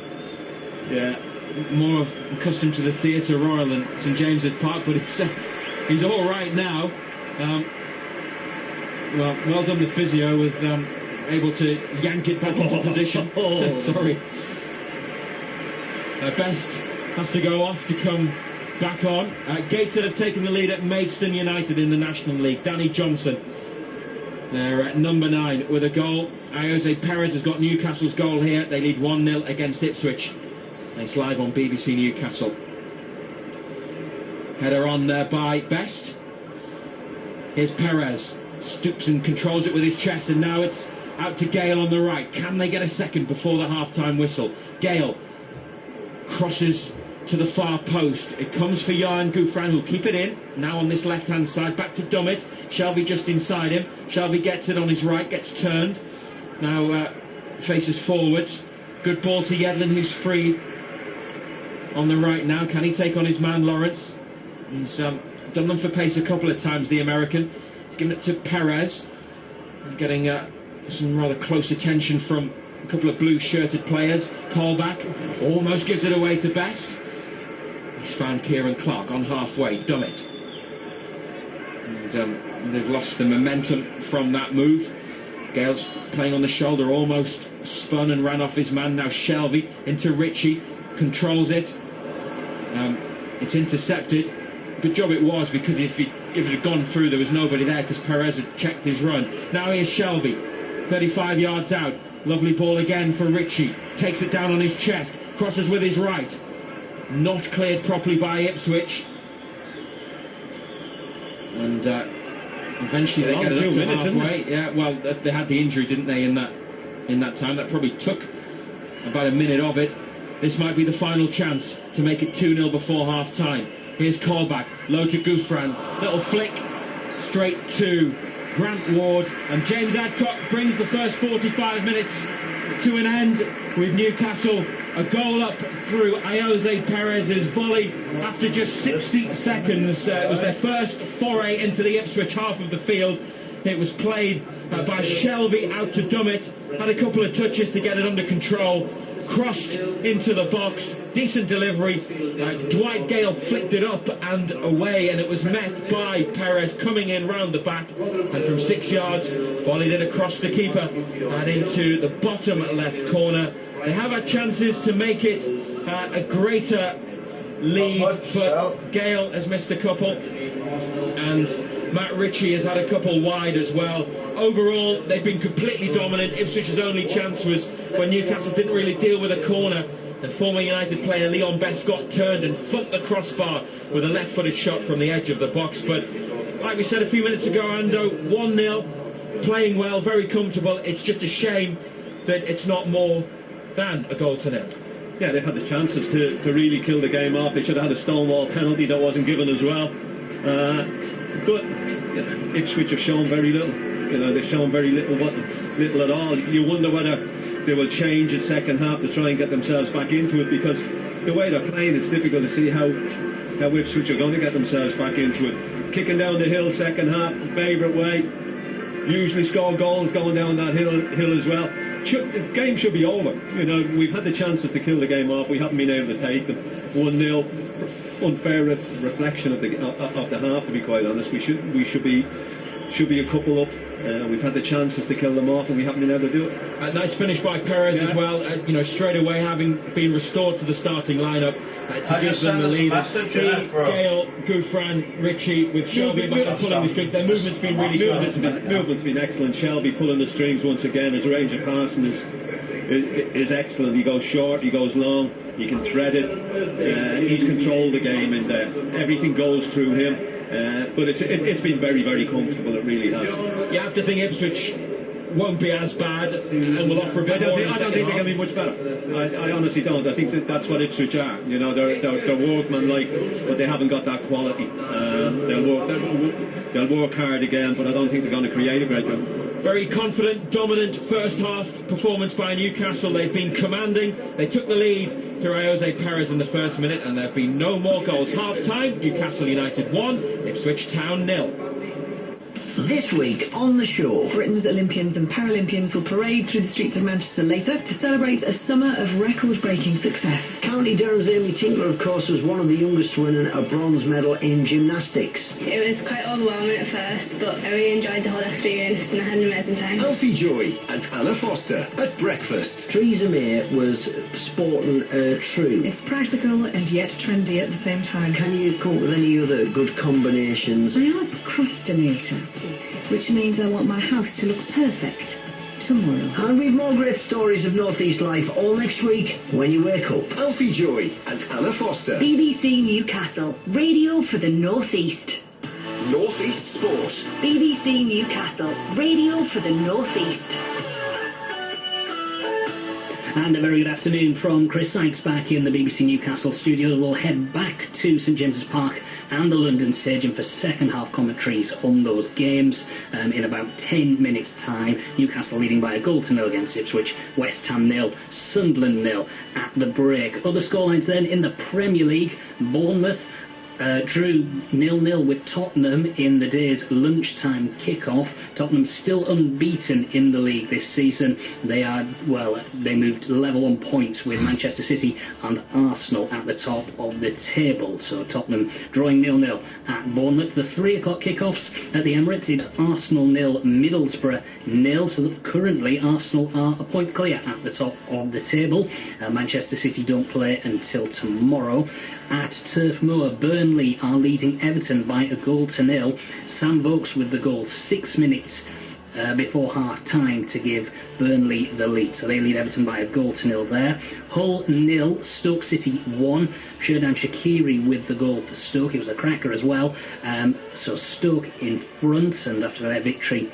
Yeah. More accustomed to the Theatre Royal than St James's Park, but he's all right now. Well done the physio with able to yank it back into position. Sorry. Best has to go off to come back on. Gateshead have taken the lead at Maidstone United in the National League. Danny Johnson, they're at number 9 with a goal. Jose Perez has got Newcastle's goal here. They lead 1-0 against Ipswich. It's live on BBC Newcastle. Header on by Best. Here's Perez. Stoops and controls it with his chest, and now it's out to Gale on the right. Can they get a second before the half-time whistle? Gale crosses to the far post. It comes for Jan Gouffran, who'll keep it in. Now on this left-hand side, back to Dummett. Shelby just inside him. Shelby gets it on his right, gets turned. Now faces forwards. Good ball to Yedlin, who's free on the right now. Can he take on his man Lawrence? He's done them for pace a couple of times, the American. He's given it to Perez. Getting some rather close attention from a couple of blue-shirted players. Callback almost gives it away to Best. He's found Kieran Clark on halfway. Dummett. And they've lost the momentum from that move. Gale's playing on the shoulder, almost spun and ran off his man. Now Shelby into Ritchie, controls it. It's intercepted. Good job it was, because if it had gone through, there was nobody there because Perez had checked his run. Now here's Shelby, 35 yards out. Lovely ball again for Ritchie. Takes it down on his chest, crosses with his right. Not cleared properly by Ipswich. And eventually they get it up to halfway. Yeah, well, they had the injury, didn't they, in that in that time. That probably took about a minute of it. This might be the final chance to make it 2-0 before half-time. Here's Callback, low to Gouffran, little flick straight to Grant Ward, and James Adcock brings the first 45 minutes to an end with Newcastle a goal up through Jose Perez's volley after just 60 seconds. It was their first foray into the Ipswich half of the field. It was played by Shelby out to Dummett, had a couple of touches to get it under control, crossed into the box, decent delivery. Dwight Gale flicked it up and away, and it was met by Perez coming in round the back, and from 6 yards volleyed it across the keeper and into the bottom left corner. They have had chances to make it a greater lead, but Gale has missed a couple, and Matt Ritchie has had a couple wide as well. Overall, they've been completely dominant. Ipswich's only chance was when Newcastle didn't really deal with a corner, and former United player Leon Bescott turned and thumped the crossbar with a left-footed shot from the edge of the box. But like we said a few minutes ago, Ando, 1-0, playing well, very comfortable. It's just a shame that it's not more than a goal to nil. Yeah, they've had the chances to really kill the game off. They should have had a Stonewall penalty that wasn't given as well. But you know, Ipswich have shown very little. You know, they've shown very little at all. You wonder whether they will change the second half to try and get themselves back into it, because the way they're playing, it's difficult to see how Ipswich are going to get themselves back into it. Kicking down the hill second half, favourite way. Usually score goals going down that hill as well. The game should be over. You know, we've had the chances to kill the game off. We haven't been able to take them. 1-0, unfair reflection of the half, to be quite honest. We should be a couple up. We've had the chances to kill them off, and we haven't been able to do it. A nice finish by Perez as well. You know, straight away having been restored to the starting lineup to give them the lead. Gale, Gouffran, Ritchie with Shelby back pulling the strings. Their movement's been really good. Movement's been excellent. Shelby pulling the strings once again. His range of passing is excellent. He goes short, he goes long, he can thread it. He's controlled the game in there. Everything goes through him. But it's been very, very comfortable. It really has. You have to think Ipswich won't be as bad and will offer a bit more. I don't think they're going to be much better. I honestly don't. I think that's what Ipswich are. You know, they're workmanlike, but they haven't got that quality. They'll work hard again, but I don't think they're going to create a great deal. Very confident, dominant first half performance by Newcastle. They've been commanding. They took the lead through Jose Perez in the first minute, and there have been no more goals. Half time, Newcastle United 1, Ipswich Town 0. This week on the show, Britain's Olympians and Paralympians will parade through the streets of Manchester later to celebrate a summer of record-breaking success. County Durham's Amy Tinkler, of course, was one of the youngest to win a bronze medal in gymnastics. It was quite overwhelming at first, but I really enjoyed the whole experience and I had an amazing time. Alfie Joy and Anna Foster at breakfast. Theresa May was sporting true. It's practical and yet trendy at the same time. Can you come up with any other good combinations? I am a procrastinator, which means I want my house to look perfect tomorrow. And we've more great stories of North East life all next week when you wake up. Alfie Joy and Anna Foster. BBC Newcastle, radio for the North East. North East Sport. BBC Newcastle, radio for the North East. And a very good afternoon from Chris Sykes back in the BBC Newcastle studio. We'll head back to St James's Park and the London Stadium for second half commentaries on those games in about 10 minutes time. Newcastle leading by a goal to 0 against Ipswich, West Ham 0, Sunderland 0 at the break. Other scorelines then in the Premier League. Bournemouth drew 0-0 with Tottenham in the day's lunchtime kick-off. Tottenham still unbeaten in the league this season. They moved level on points with Manchester City and Arsenal at the top of the table. So Tottenham drawing 0-0 at Bournemouth. The 3 o'clock kick-offs at the Emirates, it's Arsenal 0, Middlesbrough 0. So currently Arsenal are a point clear at the top of the table. Manchester City don't play until tomorrow. At Turf Moor, Burnley are leading Everton by a goal to 0. Sam Vokes with the goal 6 minutes before half time to give Burnley the lead. So they lead Everton by a goal to 0 there. Hull 0, Stoke City 1. Sherdan Shaqiri with the goal for Stoke. It was a cracker as well. So Stoke in front, and after their victory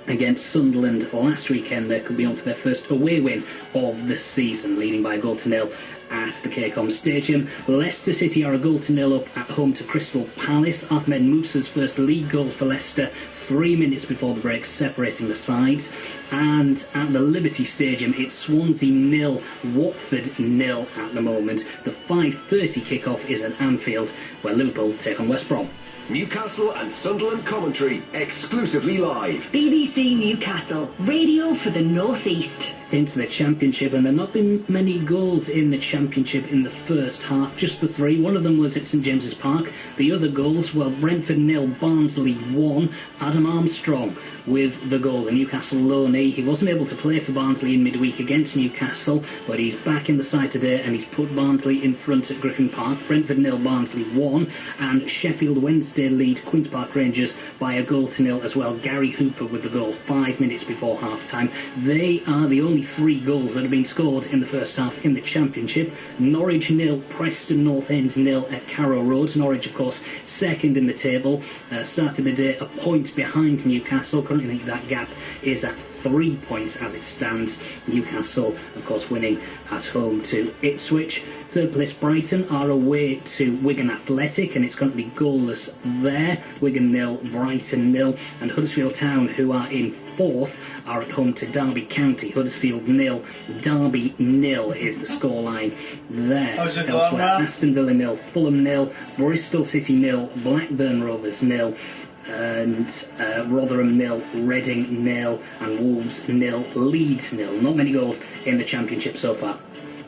against Sunderland last weekend. They could be on for their first away win of the season, leading by a goal to nil at the KCOM Stadium. Leicester City are a goal to nil up at home to Crystal Palace. Ahmed Musa's first league goal for Leicester 3 minutes before the break, separating the sides. And at the Liberty Stadium, it's Swansea 0, Watford 0 at the moment. The 5:30 kickoff is at Anfield, where Liverpool take on West Brom. Newcastle and Sunderland commentary exclusively live. BBC Newcastle, radio for the North East. Into the Championship, and there have not been many goals in the Championship in the first half, just the 3. One of them was at St James's Park. The other goals, well, Brentford 0, Barnsley 1. Adam Armstrong with the goal, the Newcastle loanee. He wasn't able to play for Barnsley in midweek against Newcastle, but he's back in the side today, and he's put Barnsley in front at Griffin Park. Brentford 0, Barnsley 1, and Sheffield Wednesday lead Queen's Park Rangers by a goal to nil as well. Gary Hooper with the goal 5 minutes before half-time. They are the only 3 goals that have been scored in the first half in the Championship. Norwich 0, Preston North End 0 at Carrow Road. Norwich, of course, second in the table, started the day a point behind Newcastle. Currently that gap is at 3 points as it stands. Newcastle, of course, winning at home to Ipswich. Third place Brighton are away to Wigan Athletic, and it's currently goalless there. Wigan 0, Brighton 0, and Huddersfield Town, who are in 4th, are at home to Derby County. Huddersfield 0, Derby 0 is the scoreline there. Elsewhere, Aston Villa 0, Fulham 0, Bristol City 0, Blackburn Rovers 0, and Rotherham 0, Reading 0, and Wolves 0, Leeds 0. Not many goals in the Championship so far.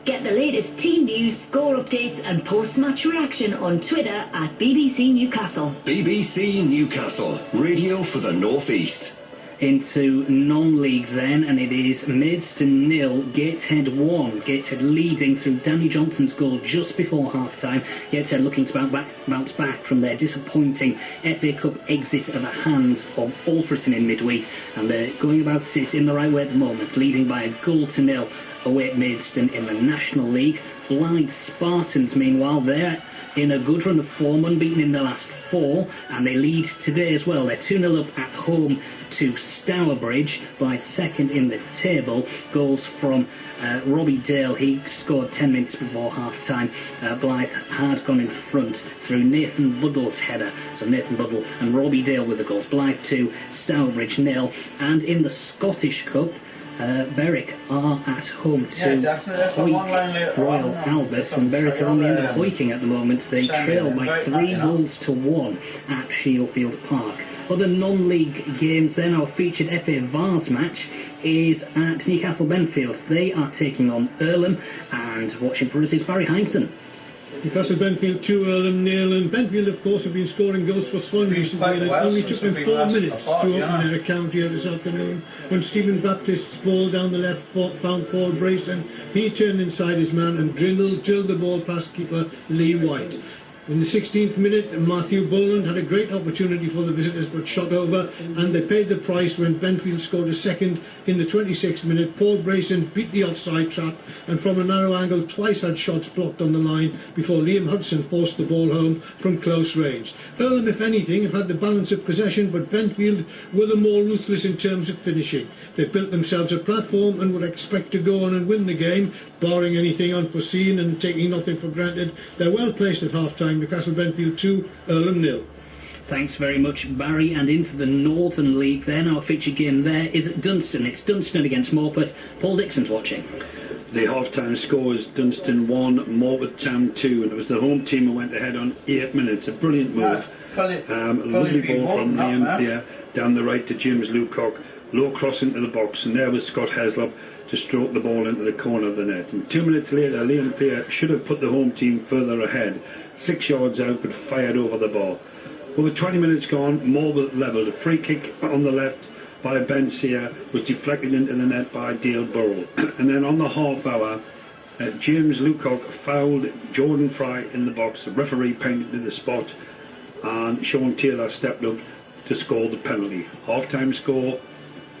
Get the latest team news, score updates and post-match reaction on Twitter at BBC Newcastle. BBC Newcastle, radio for the North East. Into non-league then, and it is Maidstone 0, Gateshead 1. Gateshead leading through Danny Johnson's goal just before half-time. Gateshead looking to bounce back from their disappointing FA Cup exit at the hands of Alfreton in midweek, and they're going about it in the right way at the moment, leading by a goal to nil away at Maidstone in the National League. Blythe Spartans, meanwhile, they're in a good run of form, unbeaten in the last 4, and they lead today as well. They're 2-0 up at home to Stourbridge. Blythe second in the table. Goals from Robbie Dale. He scored 10 minutes before half-time. Blythe had gone in front through Nathan Buddle's header. So Nathan Buddle and Robbie Dale with the goals. Blythe 2, Stourbridge 0. And in the Scottish Cup, Berwick are at home to Hoyk Royal Albert, and Berwick are on the end of Hoyking at the moment. They trail by 3 goals to 1 at Shieldfield Park. Other non-league games then, our featured FA Vars match is at Newcastle Benfield. They are taking on Earlham, and watching for us is Barry Heinsohn. Newcastle Benfield 2, Earlham 0, and Benfield, of course, have been scoring goals for Swan recently, and it only took them 4 minutes to open their account here this afternoon when Stephen Baptist's ball down the left found Paul Brayson. He turned inside his man and drilled the ball past keeper Lee White. In the 16th minute, Matthew Boland had a great opportunity for the visitors but shot over, and they paid the price when Benfield scored a second in the 26th minute. Paul Brayson beat the offside trap, and from a narrow angle twice had shots blocked on the line before Liam Hudson forced the ball home from close range. Earlham, if anything, have had the balance of possession, but Benfield were the more ruthless in terms of finishing. They built themselves a platform and would expect to go on and win the game, barring anything unforeseen and taking nothing for granted. They're well placed at half-time. Newcastle Benfield 2, Earlham 0. Thanks very much, Barry. And into the Northern League then, our featured game there is at Dunstan. It's Dunstan against Morpeth. Paul Dixon's watching. The half-time score is Dunstan 1, Morpeth Town 2, and it was the home team who went ahead on 8 minutes. A brilliant move. A lovely ball from Liam down the right to James Lucock. Low cross into the box, and there was Scott Heslop to stroke the ball into the corner of the net. And 2 minutes later, Liam Thayer should have put the home team further ahead. 6 yards out, but fired over the bar. Over 20 minutes gone, Morpeth levelled. A free kick on the left by Ben Sear was deflected into the net by Dale Burrell. And then on the half hour, James Lucock fouled Jordan Fry in the box. The referee pointed to the spot, and Sean Taylor stepped up to score the penalty. Half-time score,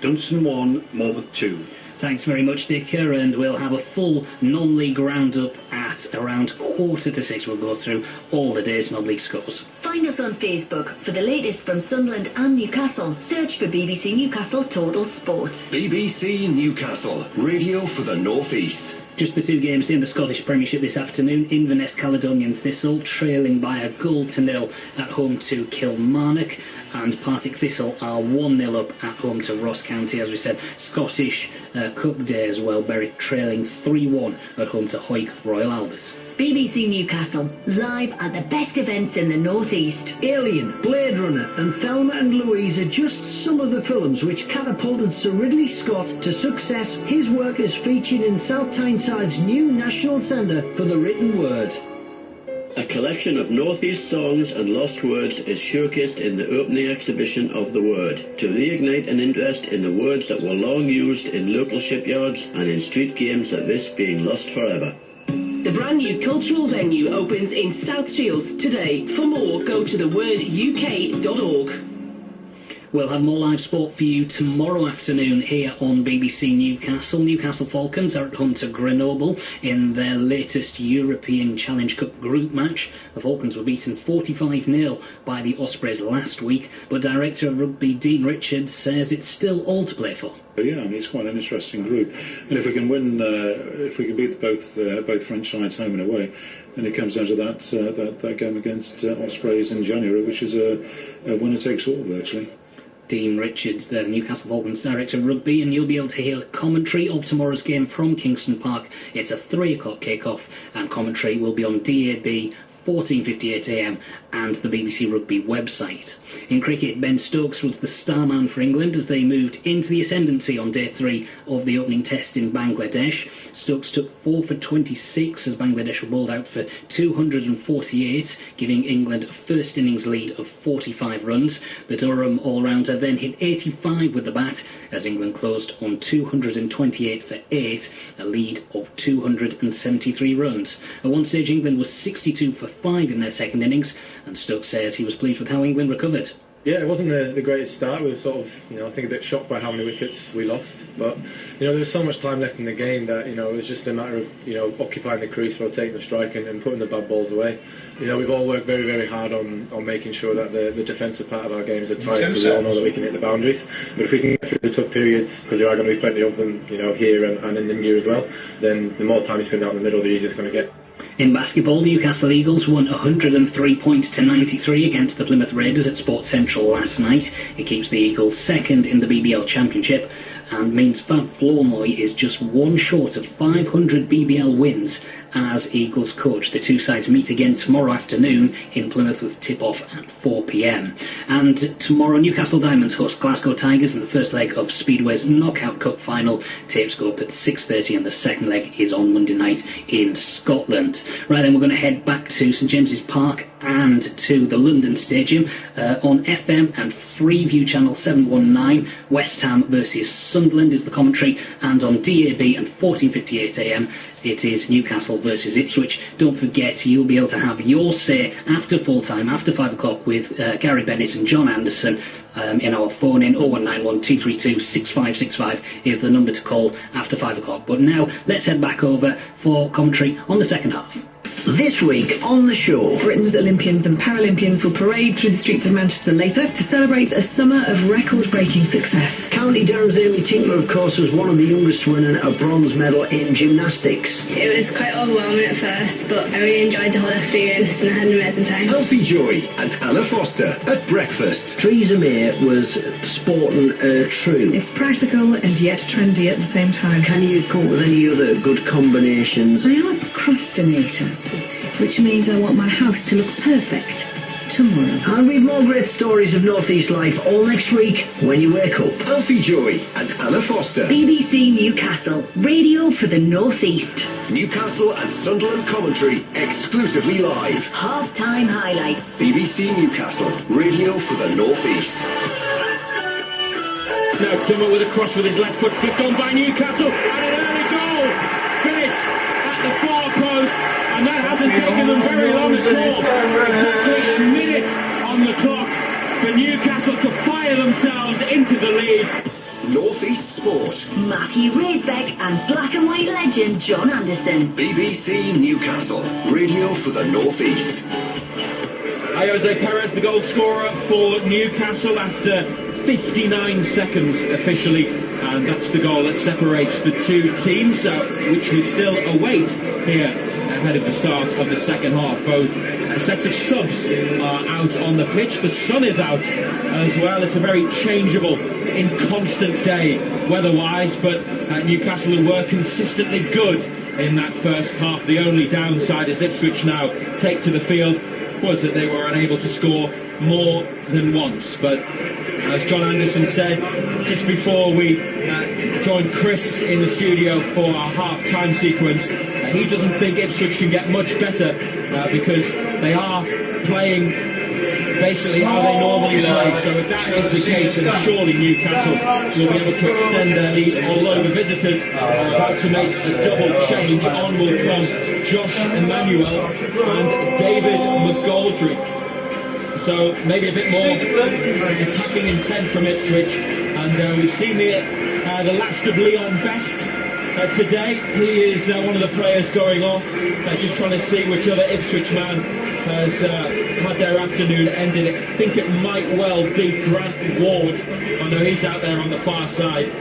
Dunstan 1, Morpeth 2. Thanks very much, Dicker, and we'll have a full non-league roundup at around 5:45. We'll go through all the day's non-league scores. Find us on Facebook for the latest from Sunderland and Newcastle. Search for BBC Newcastle Total Sport. BBC Newcastle, radio for the North East. Just the two games in the Scottish Premiership this afternoon. Inverness Caledonian Thistle trailing by a 0-0 at home to Kilmarnock, and Partick Thistle are 1-0 up at home to Ross County. As we said, Scottish Cup Day as well. Berwick trailing 3-1 at home to Hawick Royal Albert. BBC Newcastle, live at the best events in the North East. Alien, Blade Runner and Thelma and Louise are just some of the films which catapulted Sir Ridley Scott to success. His work is featured in South Tynesyde's new National Centre for the Written Word. A collection of North East songs and lost words is showcased in the opening exhibition of The Word, to reignite an interest in the words that were long used in local shipyards and in street games that risk being lost forever. The brand new cultural venue opens in South Shields today. For more, go to theworduk.org. We'll have more live sport for you tomorrow afternoon here on BBC Newcastle. Newcastle Falcons are at home to Grenoble in their latest European Challenge Cup group match. The Falcons were beaten 45-0 by the Ospreys last week, but Director of Rugby Dean Richards says it's still all to play for. Yeah, I mean, it's quite an interesting group, and if we can win, if we can beat both French sides home and away, then it comes down to that game against Ospreys in January, which is a winner takes all virtually. Dean Richards, the Newcastle Falcons Director of Rugby, and you'll be able to hear commentary of tomorrow's game from Kingston Park. It's a 3 o'clock kick-off, and commentary will be on DAB 14:58am and the BBC Rugby website. In cricket, Ben Stokes was the star man for England as they moved into the ascendancy on day 3 of the opening test in Bangladesh. Stokes took 4 for 26 as Bangladesh were bowled out for 248, giving England a first innings lead of 45 runs. The Durham all-rounder then hit 85 with the bat as England closed on 228 for 8, a lead of 273 runs. At one stage, England was 62 for 5 in their second innings, and Stokes says he was pleased with how England recovered. Yeah, it wasn't the greatest start. We were sort of, I think a bit shocked by how many wickets we lost. But, there was so much time left in the game that, it was just a matter of, occupying the crease, rotating the strike and putting the bad balls away. We've all worked very, very hard on making sure that the defensive part of our games are tight, because we all know that we can hit the boundaries. But if we can get through the tough periods, because there are going to be plenty of them, here and in India as well, then the more time you spend out in the middle, the easier it's going to get. In basketball, the Newcastle Eagles won 103 points to 93 against the Plymouth Raiders at Sports Central last night. It keeps the Eagles second in the BBL Championship and means Fab Flournoy is just one short of 500 BBL wins as Eagles coach. The two sides meet again tomorrow afternoon in Plymouth with tip-off at 4 p.m. And tomorrow, Newcastle Diamonds host Glasgow Tigers in the first leg of Speedway's Knockout Cup final. Tapes go up at 6:30 and the second leg is on Monday night in Scotland. Right then, we're going to head back to St James's Park and to the London Stadium on FM and Freeview Channel 719. West Ham versus Sunderland is the commentary, and on DAB and 14:58am it is Newcastle versus Ipswich. Don't forget, you'll be able to have your say after full time, after 5 o'clock with Gary Bennett and John Anderson in our phone in 0191 232 6565 is the number to call after 5 o'clock. But now let's head back over for commentary on the second half. This week on the show, Britain's Olympians and Paralympians will parade through the streets of Manchester later to celebrate a summer of record-breaking success. County Durham's Amy Tinkler, of course, was one of the youngest to win a bronze medal in gymnastics. It was quite overwhelming at first, but I really enjoyed the whole experience and I had an amazing time. Alfie Joy and Anna Foster at breakfast. Theresa May was sporting true. It's practical and yet trendy at the same time. Can you come up with any other good combinations? I am a procrastinator, which means I want my house to look perfect tomorrow. And we've more great stories of North East life all next week when you wake up. Alfie Joy and Anna Foster. BBC Newcastle, radio for the North East. Newcastle and Sunderland commentary exclusively live. Half-time highlights. BBC Newcastle, radio for the North East. Now Plymouth with a cross with his left foot flicked on by Newcastle, and an early goal. Finish at the far post, and that hasn't taken them very long at all. Exactly a minute on the clock for Newcastle to fire themselves into the lead. North East sport. Matthew Racebeck and black and white legend John Anderson. BBC Newcastle, radio for the North East. Jose Perez, the goal scorer for Newcastle after 59 seconds officially, and that's the goal that separates the two teams, which we still await here ahead of the start of the second half. Both sets of subs are out on the pitch. The sun is out as well. It's a very changeable, inconstant day weather-wise, but Newcastle were consistently good in that first half. The only downside, as Ipswich now take to the field, was that they were unable to score more than once. But as John Anderson said just before we joined Chris in the studio for our half-time sequence, he doesn't think Ipswich can get much better because they are playing basically how they normally play. So if that is the case, then surely Newcastle will be able to extend their lead, although the visitors are about to make a double change. On will come Josh Emmanuel and David McGoldrick. So maybe a bit more attacking intent from Ipswich, and we've seen the last of Leon Best today. He is one of the players going off, just trying to see which other Ipswich man has had their afternoon ended. I think it might well be Grant Ward. I know he's out there on the far side,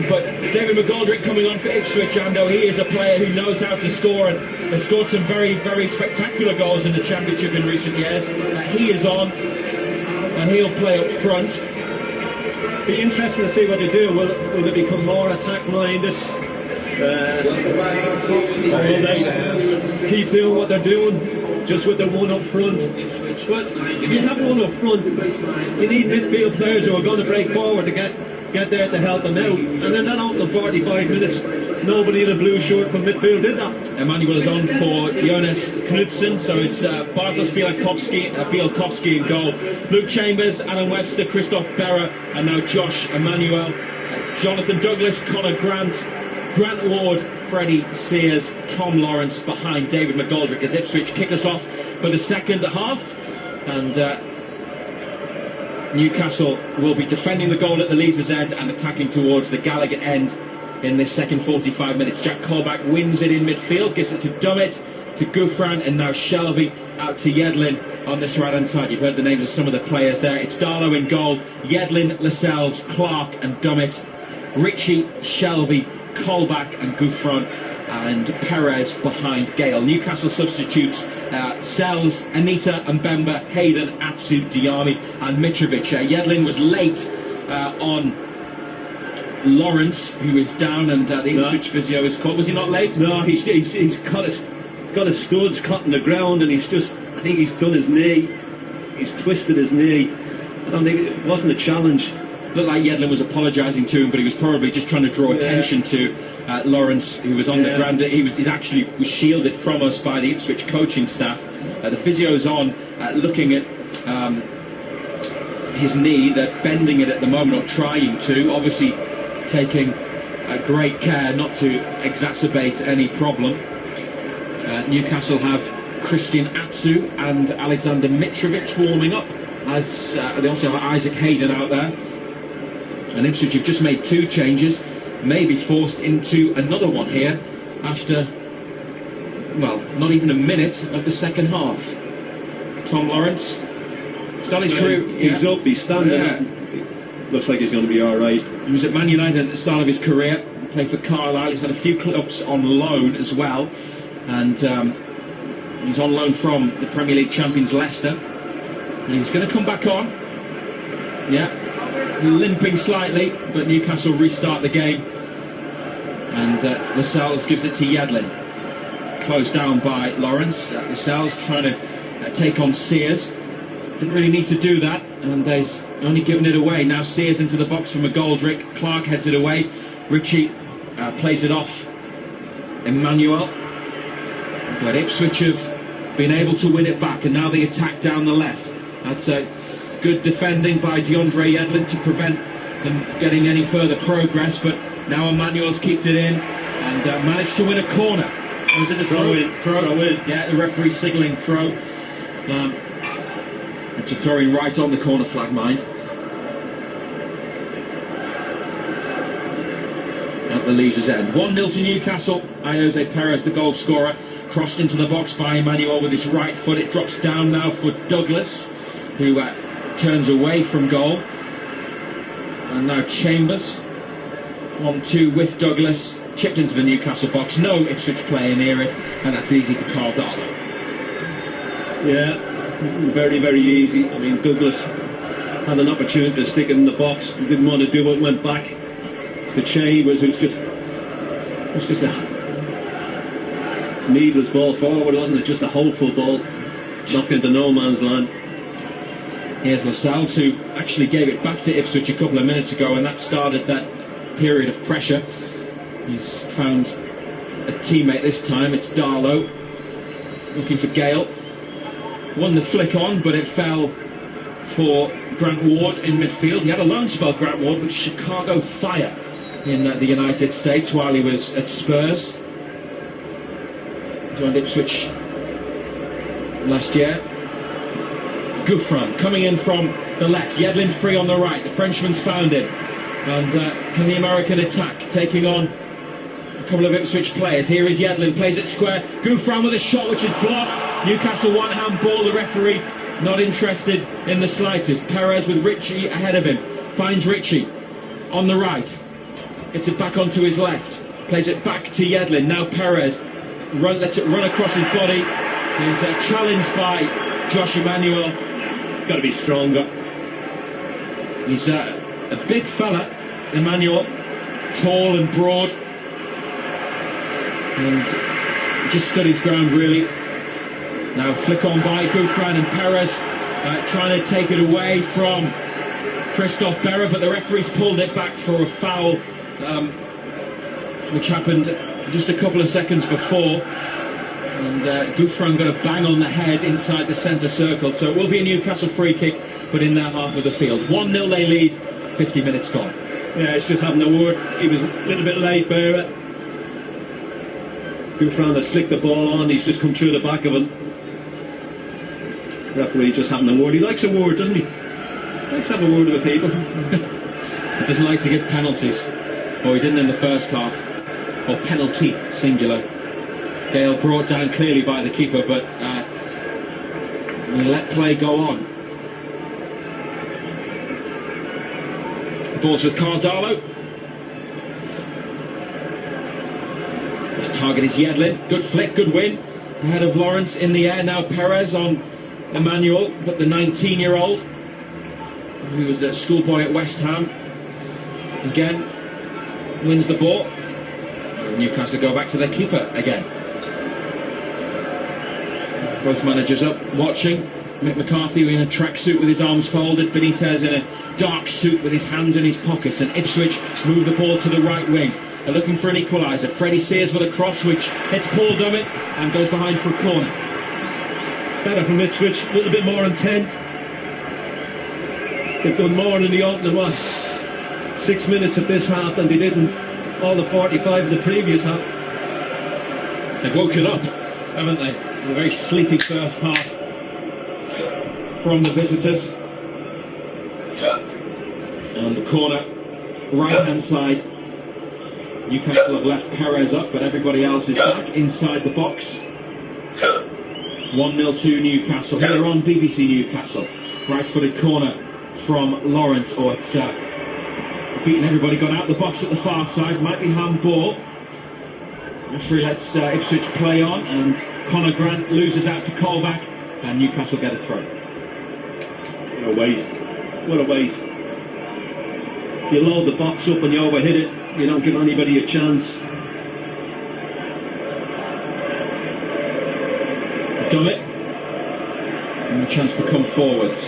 but David McGoldrick coming on for Ipswich, and he is a player who knows how to score and has scored some very, very spectacular goals in the Championship in recent years. He is on, and he'll play up front. Be interesting to see what they do. Will they become more attack-minded? Will they keep doing what they're doing, just with the one up front? But if you have one up front, you need midfield players who are going to break forward to get there to help them out. And then that opening 45 minutes, nobody in a blue shirt from midfield did that. Emmanuel is on for Jonas Knudsen, so it's Bartosz Bielkowski in goal. Luke Chambers, Alan Webster, Christoph Berra, and now Josh Emmanuel. Jonathan Douglas, Connor Grant, Grant Ward, Freddie Sears, Tom Lawrence behind David McGoldrick as Ipswich kick us off for the second half. And Newcastle will be defending the goal at the Leazes end and attacking towards the Gallagher end in this second 45 minutes. Jack Colback wins it in midfield, gives it to Dummett, to Gouffran, and now Shelby out to Yedlin on this right hand side. You've heard the names of some of the players there. It's Darlow in goal, Yedlin, Lascelles, Clark and Dummett, Ritchie, Shelby, Colback and Gouffran, and Perez behind Gale. Newcastle substitutes Sells, Anita, Mbemba, Hayden, Atsu, Diami and Mitrovic. Yedlin was late on Lawrence, who is down, and the Ipswich physio is caught. Was he not late? No, he's got his studs caught in the ground, and I think he's done his knee. He's twisted his knee. I don't think it wasn't a challenge. Looked like Yedlin was apologising to him, but he was probably just trying to draw attention to Lawrence, who was on the ground. He actually was shielded from us by the Ipswich coaching staff. The physio's on, looking at his knee. They're bending it at the moment, or trying to, obviously taking great care not to exacerbate any problem. Newcastle have Christian Atsu and Alexander Mitrovic warming up, as they also have Isaac Hayden out there. And Ipswich have just made two changes, may be forced into another one here after, well, not even a minute of the second half. Tom Lawrence, still his career. He's up, he's standing up. Looks like he's going to be alright. He was at Man United at the start of his career, playing for Carlisle. He's had a few clubs on loan as well, and he's on loan from the Premier League champions Leicester. And he's going to come back on. Yeah. Limping slightly, but Newcastle restart the game, and Lascelles gives it to Yedlin, closed down by Lawrence. Lascelles trying to take on Sears, didn't really need to do that, and he's only given it away. Now Sears into the box from McGoldrick, Clark heads it away, Ritchie plays it off Emmanuel, but Ipswich have been able to win it back, and now they attack down the left. That's good defending by DeAndre Yedlin to prevent them getting any further progress, but now Emmanuel's kicked it in and managed to win a corner. Was it a throw in? Yeah, the referee signalling throw. It's a throwing right on the corner flag, mind. at the Leazes end. 1-0 to Newcastle. Jose Perez, the goal scorer, crossed into the box by Emmanuel with his right foot. It drops down now for Douglas, who turns away from goal. And now Chambers, 1-2 with Douglas, chipped into the Newcastle box. No Ipswich player near it, and that's easy for Carl Darlow. Yeah, very, very easy. I mean, Douglas had an opportunity to stick it in the box, didn't want to do it, went back to Chambers, who's just a needless ball forward, wasn't it? Just a hopeful ball, knocked into no man's land. Here's Lascelles, who actually gave it back to Ipswich a couple of minutes ago, and that started that period of pressure. He's found a teammate this time. It's Darlow looking for Gale. Won the flick on, but it fell for Grant Ward in midfield. He had a loan spell, Grant Ward, with Chicago Fire in the United States while he was at Spurs. Joined Ipswich last year. Gouffran coming in from the left. Yedlin free on the right. The Frenchman's found him. And can the American attack, taking on a couple of Ipswich players. Here is Yedlin, plays it square. Gouffran with a shot which is blocked. Newcastle one-hand ball. The referee not interested in the slightest. Perez with Ritchie ahead of him. Finds Ritchie on the right. Gets it back onto his left. Plays it back to Yedlin. Now Perez lets it run across his body. He's challenged by Josh Emmanuel. Got to be stronger. He's a big fella, Emmanuel, tall and broad, and just stood his ground really. Now flick on by Gouffran, and Perez trying to take it away from Christophe Berra, but the referee's pulled it back for a foul, which happened just a couple of seconds before. And Gouffran got a bang on the head inside the centre circle, so it will be a Newcastle free kick, but in their half of the field. 1-0 they lead, 50 minutes gone. Yeah, it's just having a word. He was a little bit late, Berra. Gouffran had flicked the ball on, he's just come through the back of him. Referee just having a word. He likes a word, doesn't he? He likes to have a word with the people. He doesn't like to give penalties. Or he didn't in the first half. Or penalty, singular. Gale brought down clearly by the keeper, but we let play go on. The ball's with Carl Darlow. His target is Yedlin. Good flick, good win. Ahead of Lawrence in the air. Now Perez on Emmanuel, but the 19-year-old, who was a schoolboy at West Ham, again wins the ball. And Newcastle go back to their keeper again. Both managers up, watching. Mick McCarthy in a tracksuit with his arms folded. Benitez in a dark suit with his hands in his pockets. And Ipswich move the ball to the right wing. They're looking for an equaliser. Freddie Sears with a cross which hits Paul Dummett and goes behind for a corner. Better from Ipswich, a little bit more intent. They've done more in the opening 6 minutes of this half than they did in all the 45 of the previous half. They've woken up, haven't they? A very sleepy first half from the visitors. And the corner, right hand side. Newcastle have left Perez up, but everybody else is back inside the box. 1-0 to Newcastle. Here on BBC Newcastle. Right-footed corner from Lawrence. Or it's beaten everybody, gone out the box at the far side. Might be handball. Referee lets Ipswich play on, and Conor Grant loses out to Colback, and Newcastle get a throw. What a waste. What a waste. You load the box up and you overhit it. You don't give anybody a chance. Dummett, and a chance to come forwards.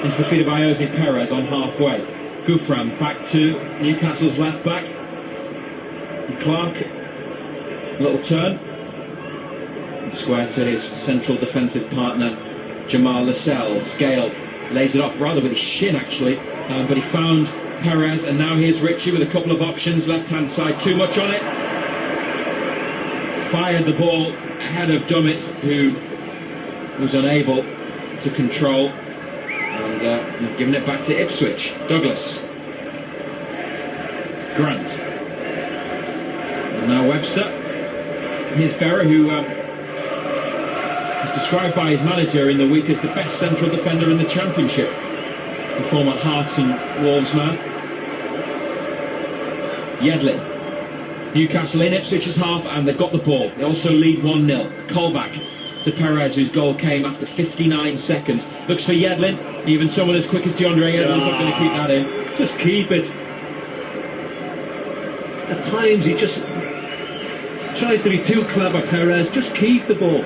It's defeated by Jose Perez on halfway. Gouffran back to Newcastle's left back. And Clark, little turn. And square to his central defensive partner, Jamal Lascelles. Gale lays it off rather with his shin actually, but he found Perez, and now here's Ritchie with a couple of options. Left hand side, too much on it. Fired the ball ahead of Dummett, who was unable to control, and given it back to Ipswich. Douglas, Grant, Now Webster. Here's Berra, who was described by his manager in the week as the best central defender in the Championship. The former Hearts and Wolves man. Yedlin. Newcastle in Ipswich's half, and they've got the ball. They also lead 1-0. Colback to Perez, whose goal came after 59 seconds. Looks for Yedlin. Even someone as quick as DeAndre Yedlin's not going to keep that in. Just keep it. At times he just tries to be too clever, Perez. Just keep the ball.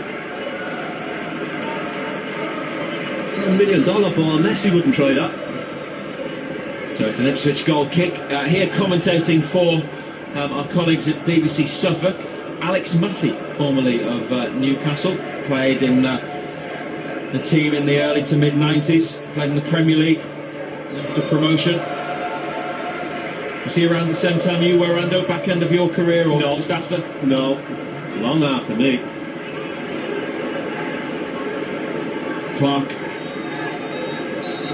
$1 million ball. Messi wouldn't try that. So it's an Ipswich goal kick. Here commentating for our colleagues at BBC Suffolk, Alex Maffey, formerly of Newcastle, played in the team in the early to mid-90s, played in the Premier League after promotion. Was he around the same time you were, Rando, back end of your career, or just after? No, long after me. Clark,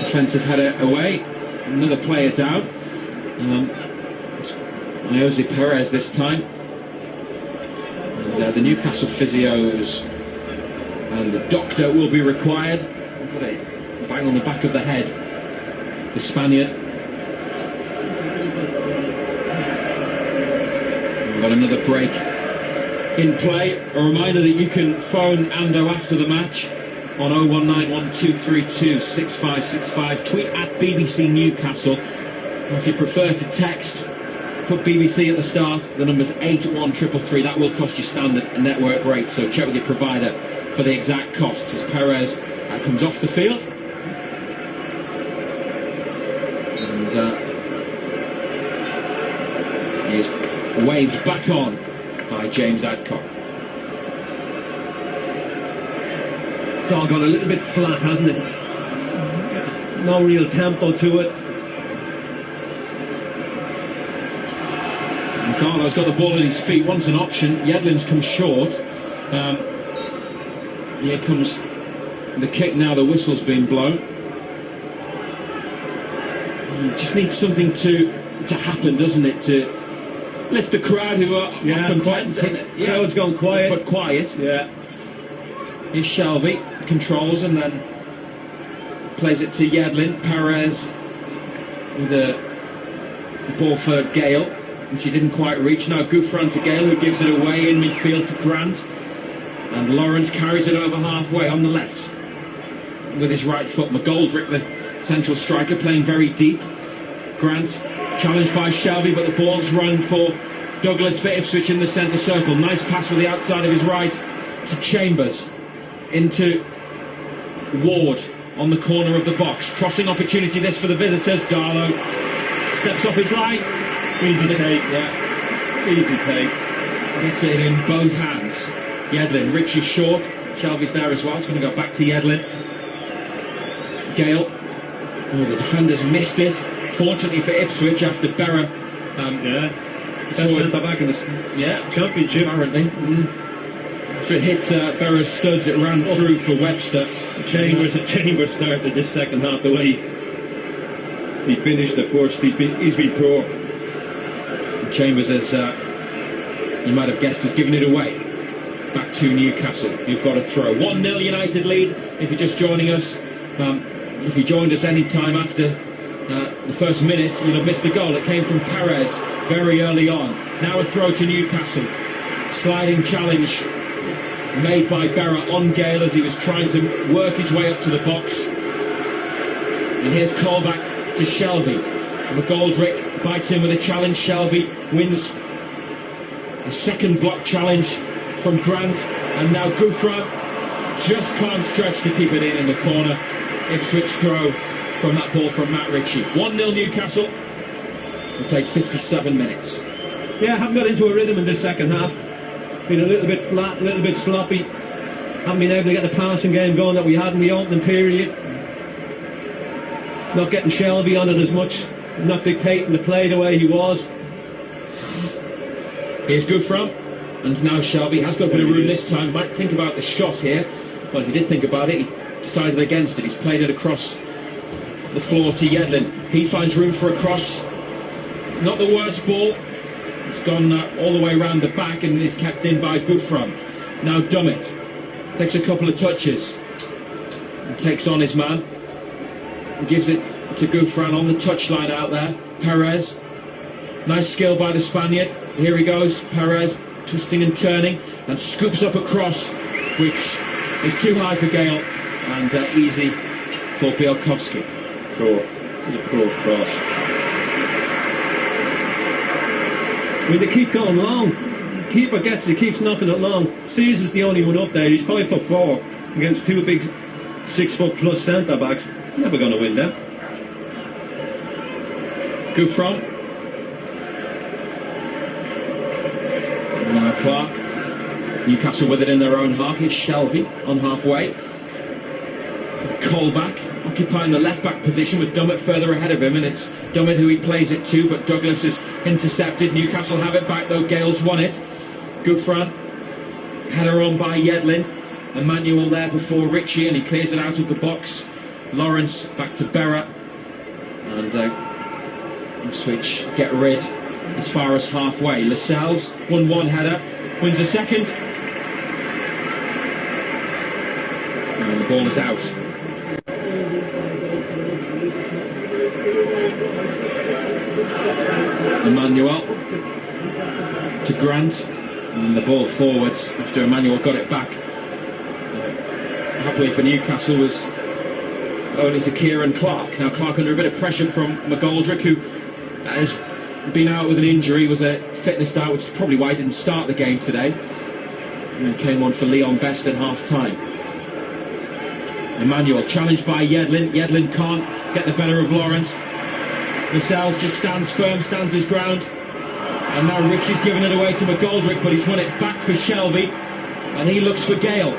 defensive header away, another player down. Jose Perez this time. And the Newcastle physios and the doctor will be required. Got a bang on the back of the head, the Spaniard. We've got another break in play. A reminder that you can phone Ando after the match on 01912326565. Tweet at BBC Newcastle. Or if you prefer to text, put BBC at the start. The number's 81333. That will cost you standard network rate, so check with your provider for the exact costs as Perez comes off the field. And he is waved back on by James Adcock. It's all gone a little bit flat, hasn't it? No real tempo to it. Carlo's got the ball at his feet, wants an option. Yedlin's come short. Here comes the kick now, the whistle's been blown. You just need something to happen, doesn't it, to lift the crowd who are content. Yeah, it's gone quiet. But quiet. Yeah. Here's Shelby, controls and then plays it to Yedlin. Perez with a ball for Gale, which he didn't quite reach. Now Gouffran to Gale, who gives it away in midfield to Grant. And Lawrence carries it over halfway on the left with his right foot. McGoldrick, the central striker, playing very deep. Grant challenged by Shelby, but the ball's run for Douglas for Ipswich in the centre circle. Nice pass with the outside of his right to Chambers. Into Ward on the corner of the box. Crossing opportunity this for the visitors. Darlow steps off his line. Easy take, yeah. Easy take. Gets it in both hands. Yedlin, Richie short. Shelby's there as well. It's going to go back to Yedlin. Gale. Oh, the defenders missed it. Fortunately for Ipswich, after Berra. Best centre back in the Championship. Apparently. If it hit Berra's studs, it ran through for Webster. Chambers started this second half the way he finished the first. He's been poor. Chambers, as you might have guessed, has given it away. Back to Newcastle. You've got a throw. 1-0 United lead. If you're just joining us, if you joined us any time after the first minute, you'll have missed the goal. It came from Perez very early on. Now a throw to Newcastle. Sliding challenge made by Berra on Gale as he was trying to work his way up to the box. And here's Colback to Shelby. McGoldrick bites in with a challenge. Shelby wins a second block challenge from Grant. And now Gouffran just can't stretch to keep it in the corner. Ipswich throw from that ball from Matt Ritchie. 1-0 Newcastle. We played 57 minutes. Yeah, haven't got into a rhythm in the second half. Been a little bit flat, a little bit sloppy. Haven't been able to get the passing game going that we had in the opening period. Not getting Shelby on it as much. Not dictating the play the way he was. Here's Gouffran. And now Shelby has got a bit of room this time. Might think about the shot here. But if he did think about it, he decided against it. He's played it across the floor to Yedlin. He finds room for a cross. Not the worst ball. It's gone all the way around the back and is kept in by Gouffran. Now Dummett takes a couple of touches and takes on his man and gives it to Gouffran on the touchline out there. Perez, nice skill by the Spaniard. Here he goes, Perez twisting and turning and scoops up a cross which is too high for Gale and easy for Bielkowski. Poor cross. When they keep going long, keeper gets it, keeps knocking it long. Sears is the only one up there. He's 5'4" against two big 6 foot plus centre backs. Never going to win them. Gouffran. Now Clark. Newcastle with it in their own half. Here's Shelby on halfway. Colback occupying the left back position with Dummett further ahead of him, and it's Dummett who he plays it to, but Douglas is intercepted. Newcastle have it back though. Gale's won it. Gouffran, header on by Yedlin. Emmanuel there before Ritchie, and he clears it out of the box. Lawrence back to Berra, and Ipswich get rid as far as halfway. Lascelles 1-1 header, wins a second, and the ball is out. Emmanuel to Grant, and the ball forwards after Emmanuel got it back. Happily for Newcastle was only to Kieran Clark. Now Clark under a bit of pressure from McGoldrick, who has been out with an injury, was a fitness doubt, which is probably why he didn't start the game today, and came on for Leon Best at half time. Emmanuel challenged by Yedlin. Yedlin can't get the better of Lawrence. Lascelles just stands firm, stands his ground, and now Ritchie's given it away to McGoldrick, but he's won it back for Shelby, and he looks for Gale.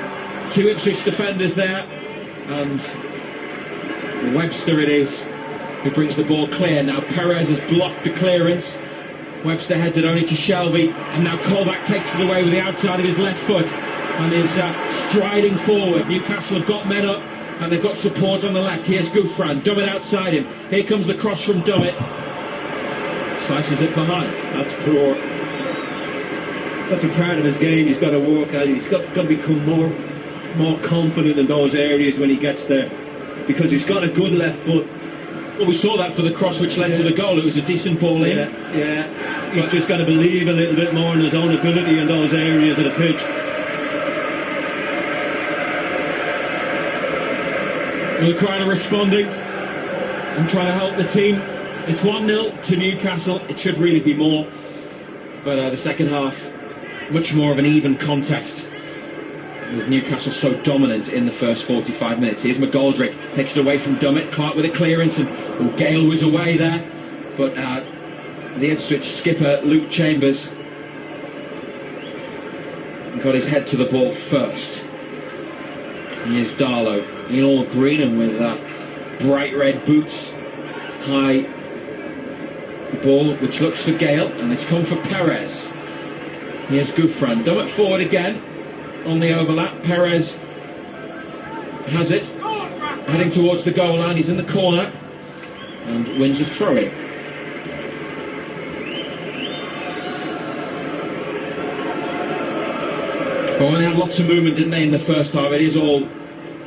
Two Ipswich defenders there, and Webster it is who brings the ball clear. Now Perez has blocked the clearance. Webster heads it only to Shelby, and now Colback takes it away with the outside of his left foot and is striding forward. Newcastle have got men up and they've got support on the left. Here's Gouffran, Dummett outside him. Here comes the cross from Dummett. Slices it behind. That's poor. That's a part of his game he's got to work at. He's got to become more confident in those areas when he gets there, because he's got a good left foot. Well, we saw that for the cross which led to the goal. It was a decent ball in. Yeah. He's just got to believe a little bit more in his own ability in those areas of the pitch. Ukraine responding and trying to help the team. It's 1-0 to Newcastle. It should really be more, but the second half, much more of an even contest, with Newcastle so dominant in the first 45 minutes. Here's McGoldrick, takes it away from Dummett. Clark with a clearance, and Gale was away there, but the Ipswich skipper Luke Chambers got his head to the ball first. Here's Darlow in all green and with bright red boots. High ball which looks for Gale, and it's come for Perez. Here's Gouffran, Dummett forward again on the overlap. Perez has it, heading towards the goal line. He's in the corner and wins a throw-in. Well, they had lots of movement, didn't they, in the first half? It is all,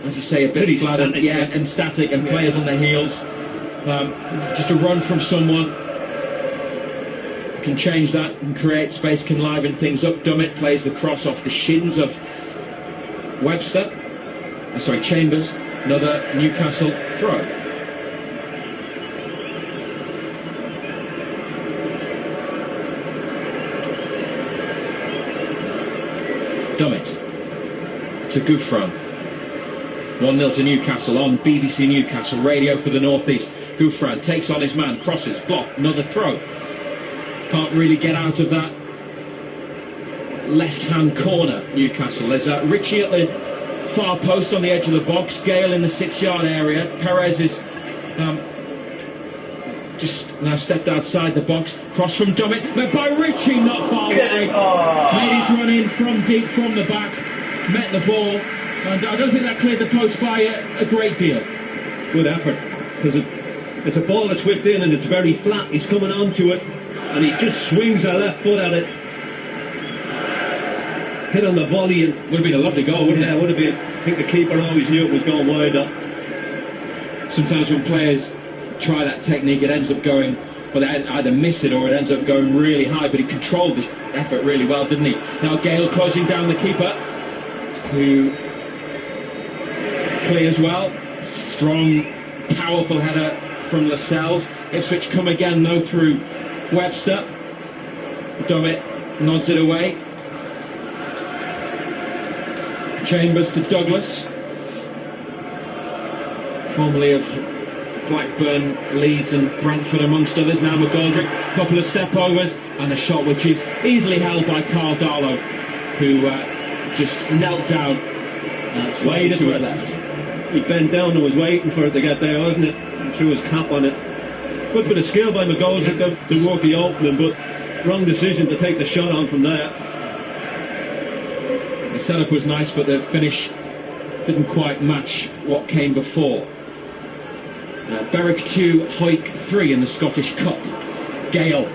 as you say, a bit flat and static, and players on their heels. Just a run from someone can change that and create space, can liven things up. Dummett plays the cross off the shins of Webster. Chambers. Another Newcastle throw. Dummett to Gouffran. 1-0 to Newcastle on BBC Newcastle radio for the North East. Gouffran takes on his man, crosses, blocked, another throw. Can't really get out of that left-hand corner, Newcastle. There's Ritchie at the far post on the edge of the box, Gale in the 6-yard area. Perez is just now stepped outside the box. Cross from Dummett, met by Ritchie, not far wide. Made his run in from deep from the back, met the ball, and I don't think that cleared the post by a great deal. Good effort, because it's a ball that's whipped in and it's very flat. He's coming onto it, and he just swings a left foot at it. Hit on the volley, and would have been a lovely goal, wouldn't it? Yeah, it would have been. I think the keeper always knew it was going wide up. Sometimes when players try that technique, it ends up going, well, they either miss it or it ends up going really high, but he controlled the effort really well, didn't he? Now Gale closing down the keeper, who clears well. Strong, powerful header from Lascelles. Ipswich come again, though, through Webster. Dummett nods it away. Chambers to Douglas, formerly of Blackburn, Leeds and Brentford amongst others. Now McGoldrick, couple of step overs and a shot which is easily held by Carl Darlow, who just knelt down way to his left. He bent down and was waiting for it to get there, wasn't it? And threw his cap on it. Good bit of skill by McGoldrick to work the opening, but wrong decision to take the shot on from there. The setup was nice, but the finish didn't quite match what came before. Berwick 2, Hawick 3 in the Scottish Cup. Gale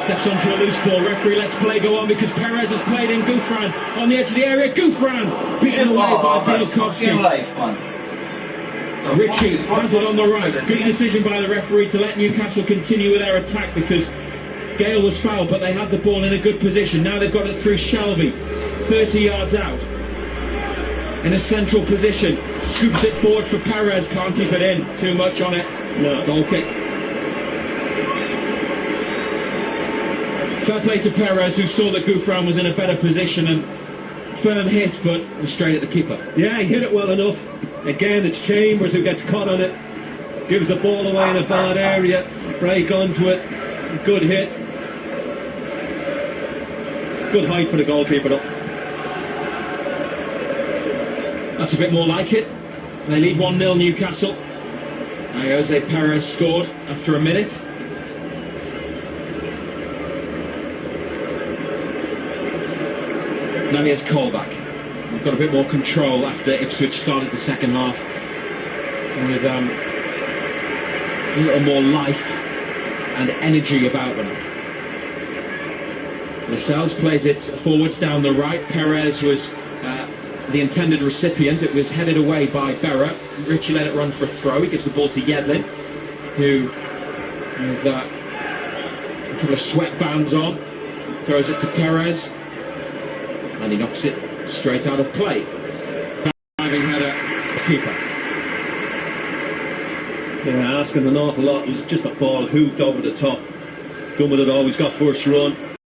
steps onto a loose ball. Referee lets play go on because Perez has played in. Gouffran on the edge of the area. Gouffran beaten away by Dale Coxey. Ritchie has it on the right. Good decision by the referee to let Newcastle continue with their attack because Gale was fouled, but they had the ball in a good position. Now they've got it through Shelby, 30 yards out. In a central position, scoops it forward for Perez, can't keep it in, too much on it. No, goal kick. Fair play to Perez, who saw that Gouffran was in a better position and firm hit, but was straight at the keeper. Yeah, he hit it well enough. Again, it's Chambers who gets caught on it, gives the ball away in a bad area, break onto it, good hit. Good height for the goalkeeper though. That's a bit more like it. They lead 1-0 Newcastle. Jose Perez scored after a minute. Now here's Colback. We've got a bit more control after Ipswich started the second half with a little more life and energy about them. Lascelles plays it forwards down the right. Perez was the intended recipient. It was headed away by Berra. Ritchie let it run for a throw. He gives the ball to Yedlin, who with a couple of sweatbands on throws it to Perez, and he knocks it straight out of play. Diving header, keeper. Yeah, asking an awful lot. It was just a ball hooked over the top. Dummett had always got first run.